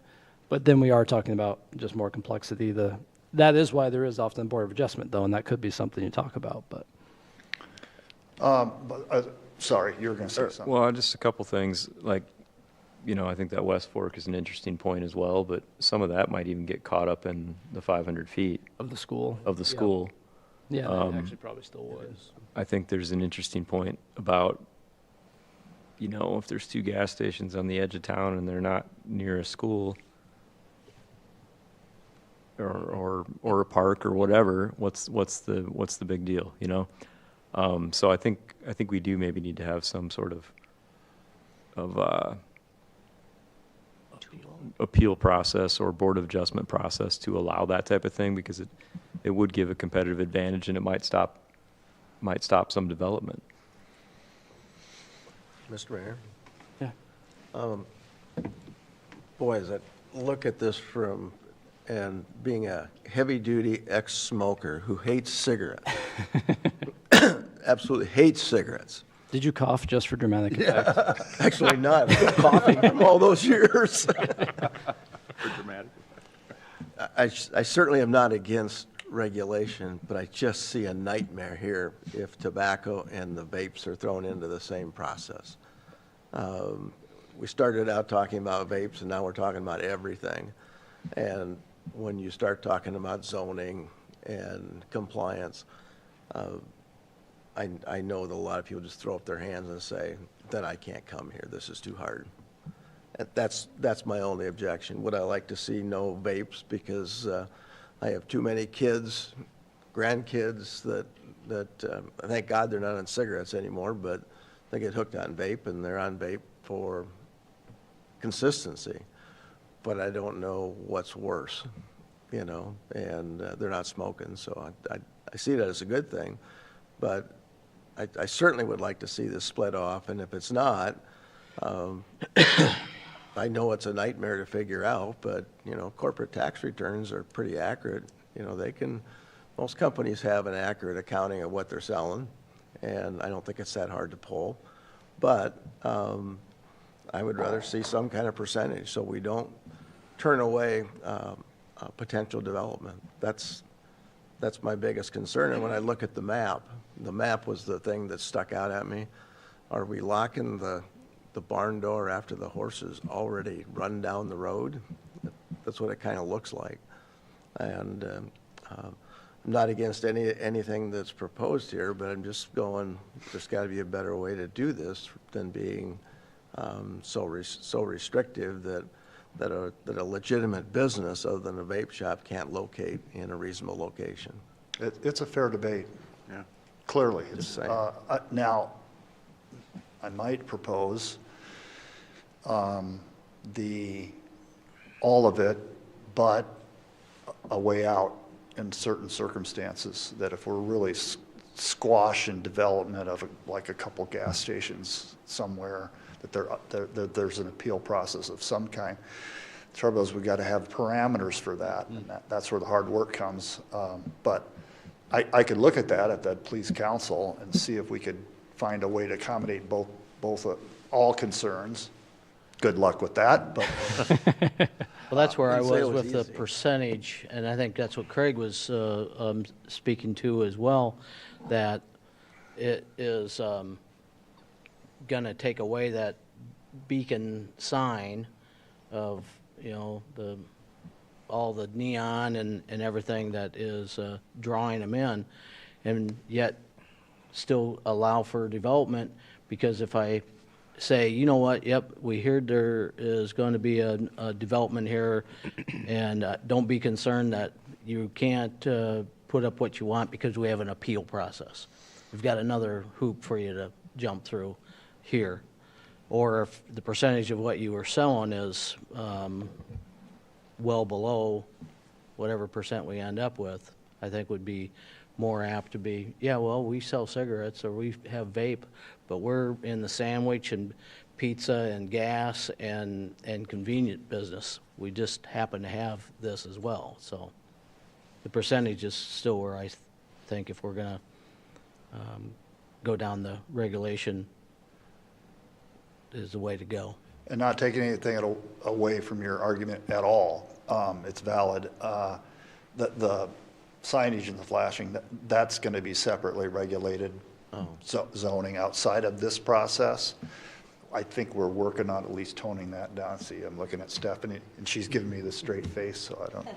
But then we are talking about just more complexity. That is why there is often Board of Adjustment, though, and that could be something you talk about. But Sorry, you were going to say something. Well, just a couple things. Like, you know, I think that West Fork is an interesting point as well, but some of that might even get caught up in the 500 feet of the school. Yeah, it actually probably still would. I think there's an interesting point about, you know, if there's 2 gas stations on the edge of town and they're not near a school or a park or whatever, what's the big deal, you know? So I think we do maybe need to have some sort of appeal process or board of adjustment process to allow that type of thing, because it would give a competitive advantage, and it might stop some development. Mr. Mayor? Yeah. Boy, as I look at this and being a heavy-duty ex-smoker who hates cigarettes, absolutely hates cigarettes. Did you cough just for dramatic effect? Yeah, actually not. I'm coughing from all those years. For dramatic. I certainly am not against regulation, but I just see a nightmare here if tobacco and the vapes are thrown into the same process. We started out talking about vapes, and now we're talking about everything. And when you start talking about zoning and compliance, I know that a lot of people just throw up their hands and say, then I can't come here, this is too hard. And that's my only objection. Would I like to see no vapes, because I have too many kids, grandkids that thank God they're not on cigarettes anymore, but they get hooked on vape, and they're on vape for consistency. But I don't know what's worse, you know, and they're not smoking, so I see that as a good thing. But I certainly would like to see this split off, and if it's not, I know it's a nightmare to figure out, but, you know, corporate tax returns are pretty accurate. You know, most companies have an accurate accounting of what they're selling, and I don't think it's that hard to pull. But I would rather see some kind of percentage so we don't turn away potential development. That's my biggest concern. And when I look at the map was the thing that stuck out at me. Are we locking the barn door after the horses already run down the road? That's what it kind of looks like. And I'm not against anything that's proposed here, but I'm just going, there's got to be a better way to do this than being so restrictive that a legitimate business other than a vape shop can't locate in a reasonable location. It's a fair debate. Yeah. Clearly. Just saying. Now, I might propose all of it, but a way out in certain circumstances, that if we're really squashing development of like a couple gas stations somewhere, that there's an appeal process of some kind. The trouble is, we've got to have parameters for that, and that's where the hard work comes. But I could look at that if that'd please council and see if we could find a way to accommodate both all concerns. Good luck with that, but. Well, that's where I Didn't say was it was with the easy. percentage, and I think that's what Craig was speaking to as well, that it is going to take away that beacon sign of, you know, all the neon and everything that is drawing them in, and yet still allow for development. Because if I say, you know what, yep, we heard there is going to be a development here, and don't be concerned that you can't put up what you want because we have an appeal process. We've got another hoop for you to jump through here. Or if the percentage of what you were selling is well below whatever percent we end up with, I think would be more apt to be, yeah, well, we sell cigarettes or we have vape, but we're in the sandwich and pizza and gas and convenient business. We just happen to have this as well. So the percentage is still where I think if we're going to go down the regulation is the way to go. And not taking anything away from your argument at all. It's valid. The signage and the flashing, that's going to be separately regulated zoning outside of this process. I think we're working on at least toning that down. See, I'm looking at Stephanie, and she's giving me the straight face, so I don't.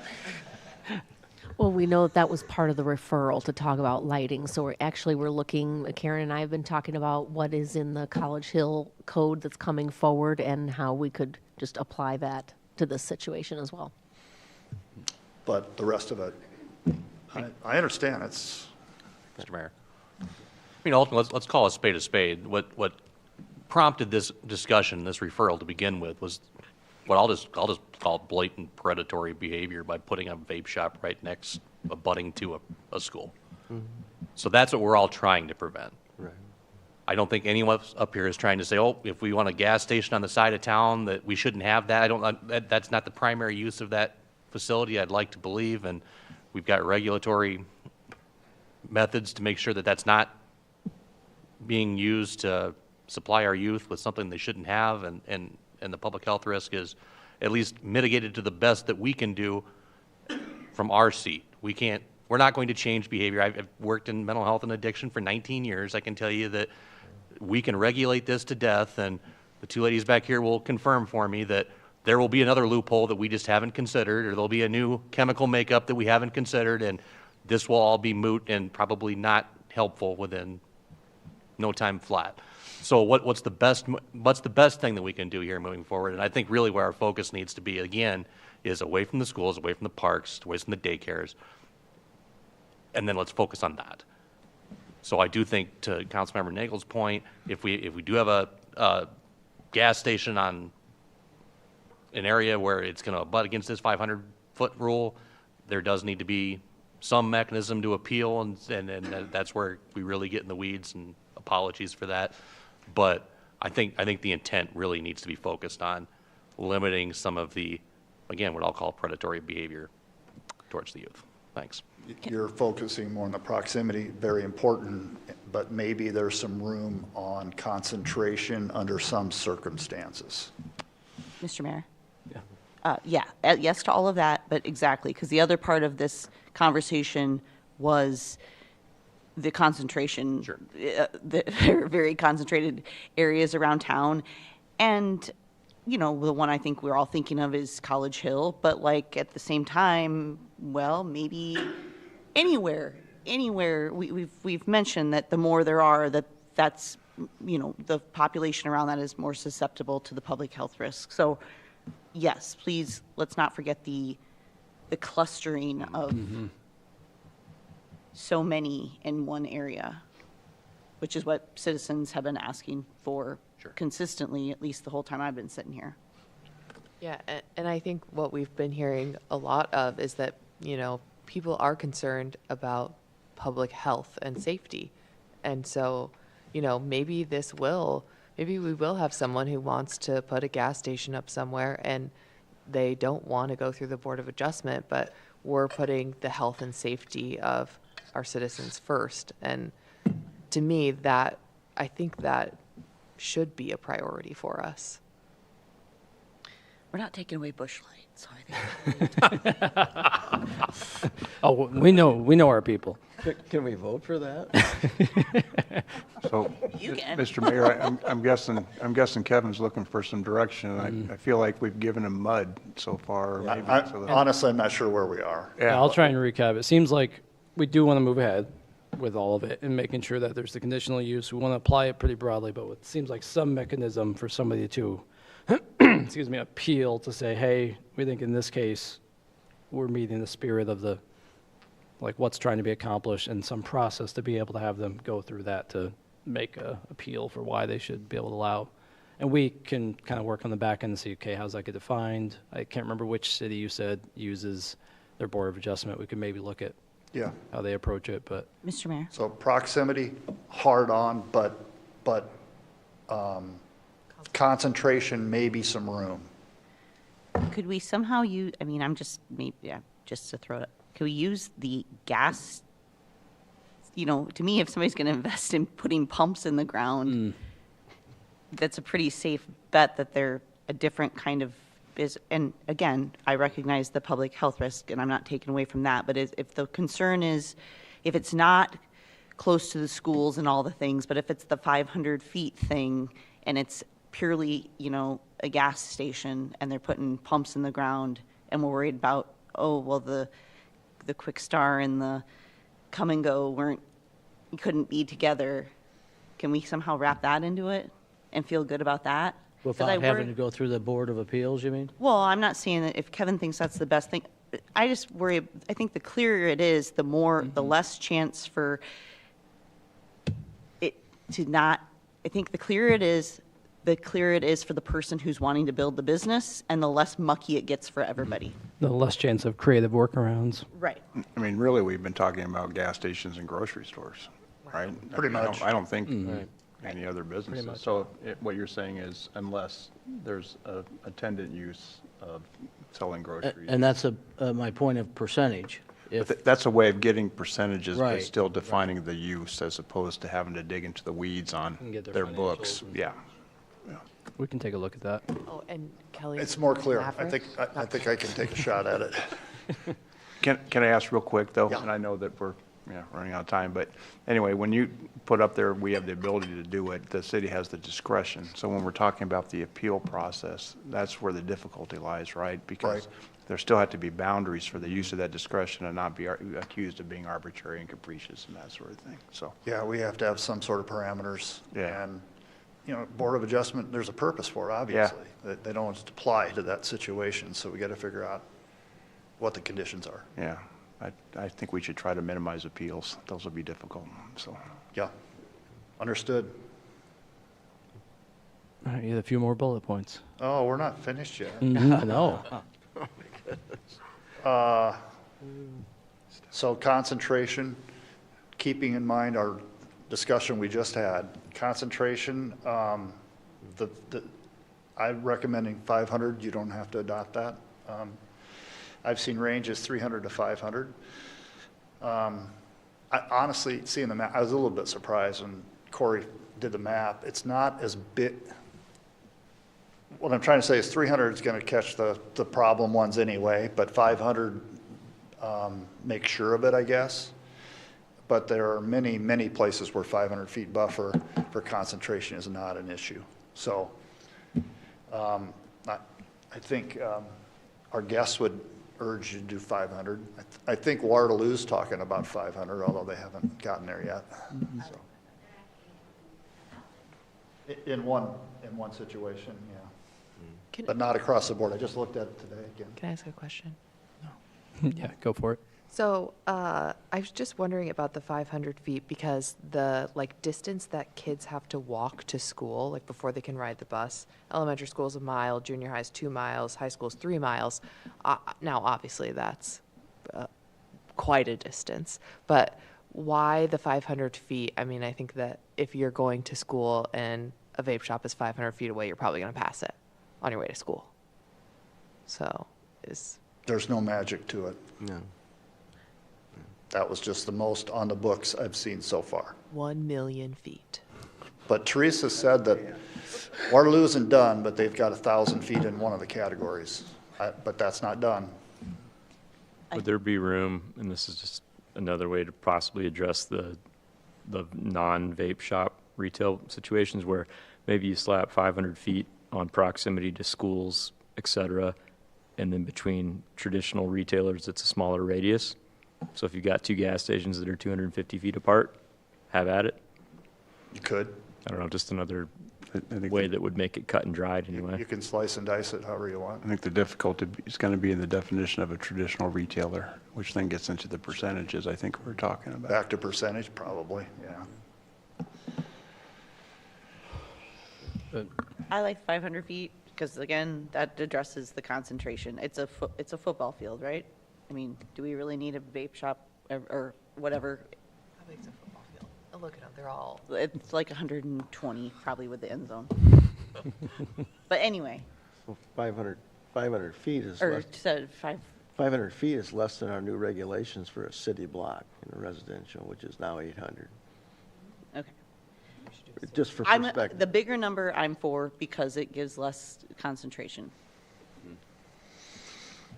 Well, we know that was part of the referral to talk about lighting. So we're looking, Karen and I have been talking about what is in the College Hill code that's coming forward and how we could just apply that to this situation as well. But the rest of it, I understand, it's, Mr. Mayor. I mean, ultimately, let's call a spade a spade. What prompted this discussion, this referral to begin with, was what I'll just call blatant predatory behavior by putting a vape shop right next, abutting to a school. So that's what we're all trying to prevent. Right. I don't think anyone up here is trying to say, oh, if we want a gas station on the side of town, that we shouldn't have that. That's not the primary use of that facility, I'd like to believe, and we've got regulatory methods to make sure that that's not being used to supply our youth with something they shouldn't have, and the public health risk is at least mitigated to the best that we can do from our seat. We're not going to change behavior. I've worked in mental health and addiction for 19 years. I can tell you that we can regulate this to death, and the two ladies back here will confirm for me that there will be another loophole that we just haven't considered, or there'll be a new chemical makeup that we haven't considered, and this will all be moot and probably not helpful within no time flat. So what's the best thing that we can do here moving forward? And I think really where our focus needs to be, again, is away from the schools, away from the parks, away from the daycares, and then let's focus on that. So I do think, to Councilmember Nagel's point, if we do have a gas station on an area where it's going to butt against this 500-foot rule, there does need to be some mechanism to appeal, and that's where we really get in the weeds, and apologies for that. But I think the intent really needs to be focused on limiting some of the, again, what I'll call predatory behavior towards the youth. Thanks. you're focusing more on the proximity, very important, but maybe there's some room on concentration under some circumstances. Mr. Mayor? Yes to all of that, but exactly, because the other part of this conversation was the concentration, Sure. The very concentrated areas around town. And, you know, the one I think we're all thinking of is College Hill, but like at the same time, well, maybe anywhere, we've mentioned that the more there are, that's, you know, the population around that is more susceptible to the public health risk. So yes, please, let's not forget the clustering of so many in one area, which is what citizens have been asking for consistently, at least the whole time I've been sitting here. Yeah, and I think what we've been hearing a lot of is that, you know, people are concerned about public health and safety. And so, you know, maybe we will have someone who wants to put a gas station up somewhere and they don't want to go through the Board of Adjustment, but we're putting the health and safety of our citizens first. And to me, I think that should be a priority for us. We're not taking away bush lights, so I think. Oh, we know our people. Can we vote for that? So, You can. Mr. Mayor, I'm guessing Kevin's looking for some direction, and I feel like we've given him mud so far. Maybe Honestly, I'm not sure where we are. Yeah, I'll try and recap. It seems like we do want to move ahead with all of it and making sure that there's the conditional use. We want to apply it pretty broadly, but it seems like some mechanism for somebody to, excuse me, appeal to say, hey, we think in this case, we're meeting the spirit of the, like what's trying to be accomplished, and some process to be able to have them go through that to make a appeal for why they should be able to allow. And we can kind of work on the back end and see, okay, how's that get defined? I can't remember which city you said uses their Board of Adjustment. We could maybe look at how they approach it, but. Mr. Mayor? So proximity, hard on, but concentration, maybe some room. Could we somehow use, I mean, just to throw it, could we use the gas, you know, to me, if somebody's going to invest in putting pumps in the ground, that's a pretty safe bet that they're a different kind of business. And again, I recognize the public health risk, and I'm not taking away from that, but if the concern is, if it's not close to the schools and all the things, but if it's the 500 feet thing, and it's purely, you know, a gas station, and they're putting pumps in the ground, and we're worried about, oh, well, the the Quick Star and the Come and Go couldn't be together. Can we somehow wrap that into it and feel good about that? 'Cause Without I having worry- to go through the Board of Appeals, you mean? Well, I'm not saying that if Kevin thinks that's the best thing. I just worry, I think the clearer it is, the less chance for it to not, I think the clearer it is for the person who's wanting to build the business, and the less mucky it gets for everybody. The less chance of creative workarounds. Right. I mean, really, we've been talking about gas stations and grocery stores, right? Pretty much. I don't think Right. any other businesses. much. So what you're saying is unless there's a attendant use of selling groceries. And that's my point of percentage. If, That's a way of getting percentages, but Right, still defining the use as opposed to having to dig into the weeds on And get their their books. financials and- Yeah. We can take a look at that. Oh, and Kelly. It's more clear. I Maverick? think I can take a shot at it. Can I ask real quick, though? Yeah. And I know that we're running out of time, but anyway, when you put up there, we have the ability to do it, the city has the discretion. So when we're talking about the appeal process, that's where the difficulty lies, right? Because Right. there still have to be boundaries for the use of that discretion and not be accused of being arbitrary and capricious and that sort of thing, so. Yeah, we have to have some sort of parameters. Yeah. And, Board of Adjustment, there's a purpose for it, obviously. They don't just apply to that situation, so we got to figure out what the conditions are. Yeah, I think we should try to minimize appeals. Those will be difficult, so. Yeah, understood. All right, you had a few more bullet points. Oh, we're not finished yet. No. So concentration, keeping in mind our discussion we just had, concentration, I'm recommending 500. You don't have to adopt that. I've seen ranges 300 to 500. Honestly, seeing the map, I was a little bit surprised when Corey did the map. It's not as big. What I'm trying to say is 300 is going to catch the problem ones anyway, but 500 makes sure of it, I guess. But there are many, many places where 500 feet buffer for concentration is not an issue. So I think our guests would urge you to do 500. I think Waterloo's talking about 500, although they haven't gotten there yet. So. In one situation, yeah. But not across the board. I just looked at it today again. Can I ask a question? Yeah, go for it. So I was just wondering about the 500 feet because the distance that kids have to walk to school, before they can ride the bus. Elementary school is 1 mile, junior high is 2 miles, high school is 3 miles. Now, obviously, that's quite a distance. But why the 500 feet? I mean, I think that if you're going to school and a vape shop is 500 feet away, you're probably going to pass it on your way to school. So There's no magic to it. No. That was just the most on the books I've seen so far. 1 million feet. But Teresa said that Waterloo isn't done, but they've got 1,000 feet in one of the categories. But that's not done. Would there be room, and this is just another way to possibly address the non-vape shop retail situations where maybe you slap 500 feet on proximity to schools, et cetera, and then between traditional retailers, it's a smaller radius. So if you've got 2 gas stations that are 250 feet apart, have at it. You could. I don't know, just another way that would make it cut and dried anyway. You can slice and dice it however you want. I think the difficulty is going to be in the definition of a traditional retailer, which then gets into the percentages I think we're talking about. Back to percentage, probably, yeah. I like 500 feet because, again, that addresses the concentration. It's a football field, right? I mean, do we really need a vape shop or whatever? How big's a football field? Oh, look at them. They're all. It's like 120 probably with the end zone. But anyway, So 500 feet is or less, said 500 feet is less than our new regulations for a city block in a residential, which is now 800. Okay. Just for perspective. The bigger number I'm for because it gives less concentration.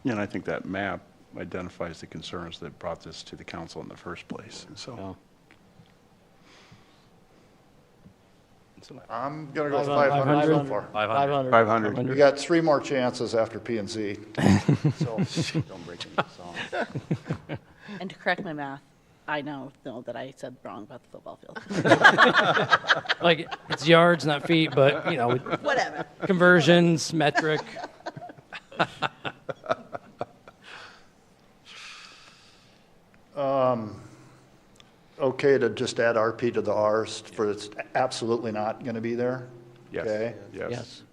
Yeah, and I think that map identifies the concerns that brought this to the council in the first place, and so. I'm going to go with 500 so far. 500. 500. We got 3 more chances after P and Z. So Don't break any songs. And to correct my math, I now know that I said wrong about the football field. Like, it's yards, not feet, but, you know, Whatever. conversions, metric. Okay to just add RP to the Rs for it's absolutely not going to be there? Yes. Okay. Yes.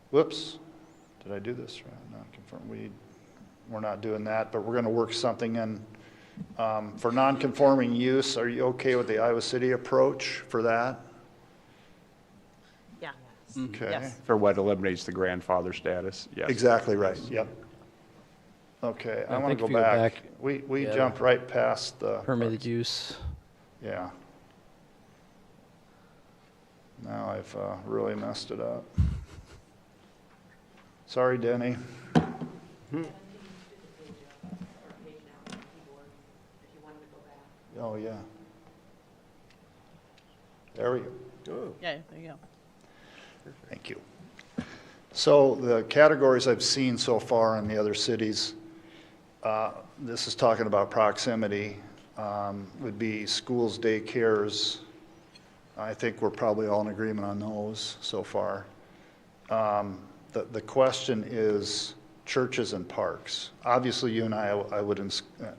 Whoops. Did I do this right? Non-conform. We're not doing that, but we're going to work something in. For non-conforming use, are you okay with the Iowa City approach for that? Yeah. Okay. Yes. For what eliminates the grandfather status, yes. Exactly right, yep. Okay, I I want think to if go you go back. back- We yeah. jumped right past the. Permitted use. Yeah. Now I've really messed it up. Sorry, Denny. Oh, yeah. There we go. Yeah, there you go. Thank you. So the categories I've seen so far in the other cities, this is talking about proximity, would be schools, daycares. I think we're probably all in agreement on those so far. The question is churches and parks. Obviously, you and I would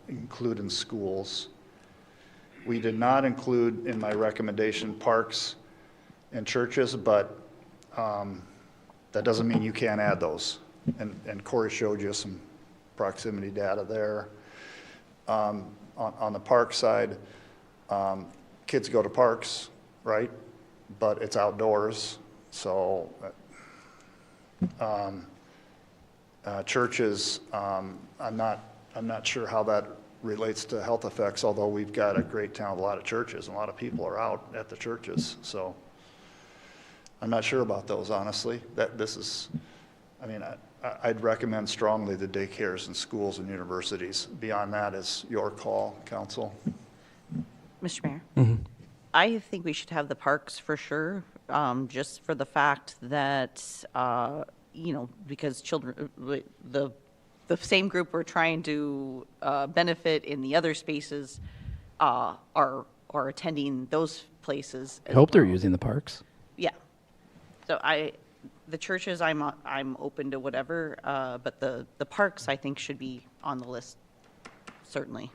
include in schools. We did not include in my recommendation parks and churches, but that doesn't mean you can't add those. And Corey showed you some proximity data there. On the park side, kids go to parks, right? But it's outdoors, so churches, I'm not sure how that relates to health effects, although we've got a great town with a lot of churches, and a lot of people are out at the churches, so I'm not sure about those, honestly. I'd recommend strongly the daycares and schools and universities. Beyond that is your call, council. Mr. Mayor? Mm-hmm. I think we should have the parks for sure, just for the fact that, because children, the same group we're trying to benefit in the other spaces are attending those places. I hope they're using the parks. Yeah. So the churches, I'm open to whatever, but the parks, I think, should be on the list, certainly.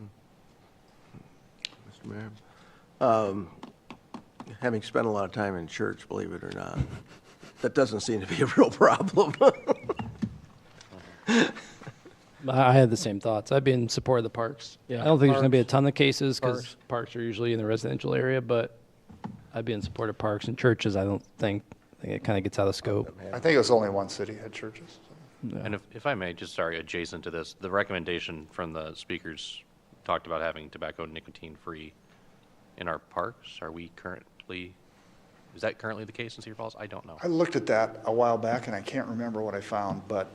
Mr. Mayor, having spent a lot of time in church, believe it or not, that doesn't seem to be a real problem. I had the same thoughts. I'd be in support of the parks. Yeah. I don't think there's going to be a Parks. ton of cases because Parks. parks are usually in the residential area, but I'd be in support of parks and churches. I think it kind of gets out of scope. I think it was only one city had churches. And if I may, just sorry, adjacent to this, the recommendation from the speakers talked about having tobacco nicotine-free in our parks. Is that currently the case in Cedar Falls? I don't know. I looked at that a while back, and I can't remember what I found, but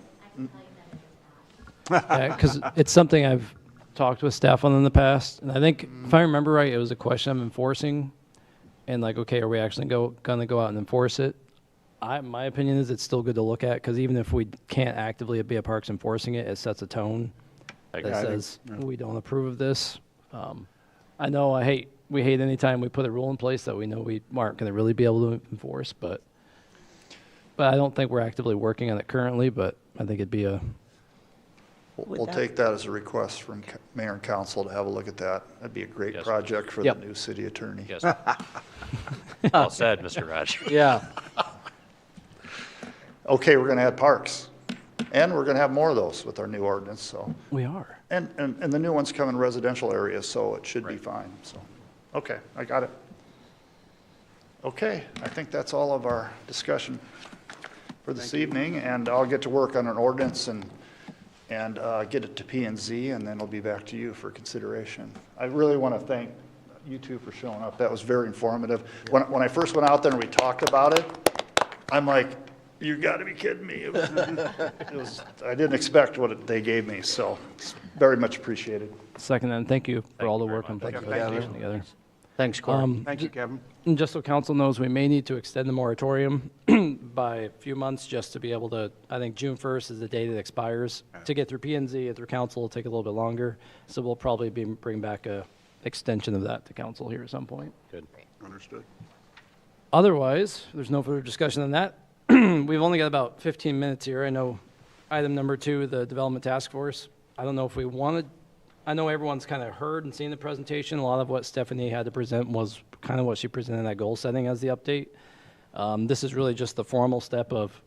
Because it's something I've talked with staff on in the past, and I think if I remember right, it was a question of enforcing, and like, okay, are we actually going to go out and enforce it? My opinion is it's still good to look at because even if we can't actively be at parks enforcing it, it sets a tone that says we don't approve of this. I know we hate any time we put a rule in place that we know we aren't going to really be able to enforce, but I don't think we're actively working on it currently. But I think it'd be we'll take that as a request from mayor and council to have a look at that. That'd be a great project for the new city attorney. Yes. Well said, Mr. Raj. Yeah. Okay, we're going to add parks, and we're going to have more of those with our new ordinance, so. we are. And the new ones come in residential areas, so it should be fine, so. Okay, I got it. Okay, I think that's all of our discussion for this evening, and I'll get to work on an ordinance and get it to P&Z, and then it'll be back to you for consideration. I really want to thank you two for showing up. That was very informative. When I first went out there and we talked about it, I'm like, you got to be kidding me. I didn't expect what they gave me, so it's very much appreciated. Second, and thank you for all the work on much. putting Yeah, the presentation together. Thanks, Clark. Thank you, Kevin. And just so council knows, we may need to extend the moratorium by a few months just to be able to, I think June 1st is the date it expires. To get through P and Z and through council will take a little bit longer. So we'll probably bring back a extension of that to council here at some point. Good. Understood. Otherwise, there's no further discussion on that. We've only got about 15 minutes here. I know item number 2, the development task force. I don't know if we wanted, I know everyone's kind of heard and seen the presentation. A lot of what Stephanie had to present was kind of what she presented at goal setting as the update. This is really just the formal step of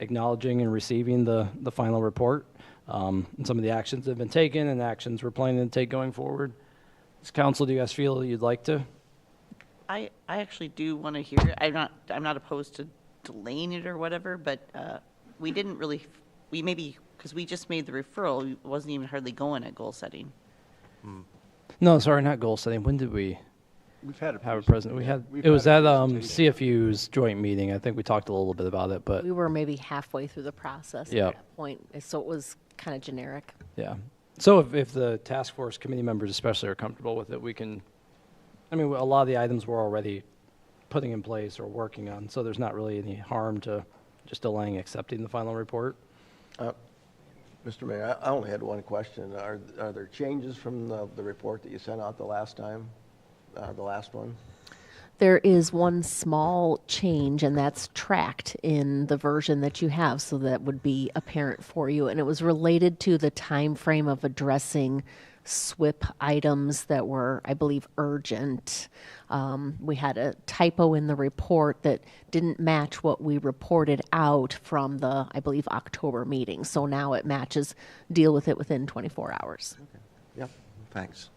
acknowledging and receiving the final report, and some of the actions that have been taken and actions we're planning to take going forward. As council, do you guys feel you'd like to? I actually do want to hear it. I'm not opposed to delaying it or whatever, but we didn't really, because we just made the referral, it wasn't even hardly going at goal setting. No, sorry, not goal setting. When did we We've had have a president? It was at CFU's joint meeting. I think we talked a little bit about it, but We were maybe halfway through the process Yeah. at that point, so it was kind of generic. yeah. So if the task force committee members especially are comfortable with it, we can, I mean, a lot of the items we're already putting in place or working on, so there's not really any harm to just delaying accepting the final report. Mr. Mayor, I only had one question. Are there changes from the report that you sent out the last time, the last one? There is one small change, and that's tracked in the version that you have, so that would be apparent for you. And it was related to the time frame of addressing SWIP items that were, I believe, urgent. We had a typo in the report that didn't match what we reported out from the, I believe, October meeting. So now it matches, deal with it within 24 hours. Okay. Yep, thanks.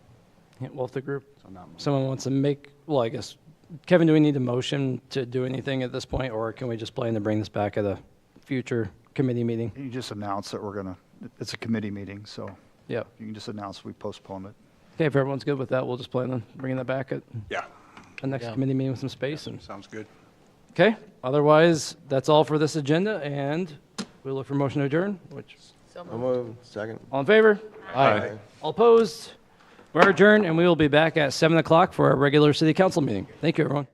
Yeah, well, if the group, someone wants to make, well, I guess, Kevin, do we need a motion to do anything at this point, or can we just plan to bring this back at a future committee meeting? You just announce that it's a committee meeting, so Yeah. you can just announce we postpone it. Okay, if everyone's good with that, we'll just plan on bringing that back at Yeah. the next committee meeting with some space. And Sounds good. okay, otherwise, that's all for this agenda, and we'll look for motion to adjourn, which, I'll move. Second. all in favor? Aye. All opposed? We're adjourned, and we will be back at 7 o'clock for our regular city council meeting. Thank you, everyone.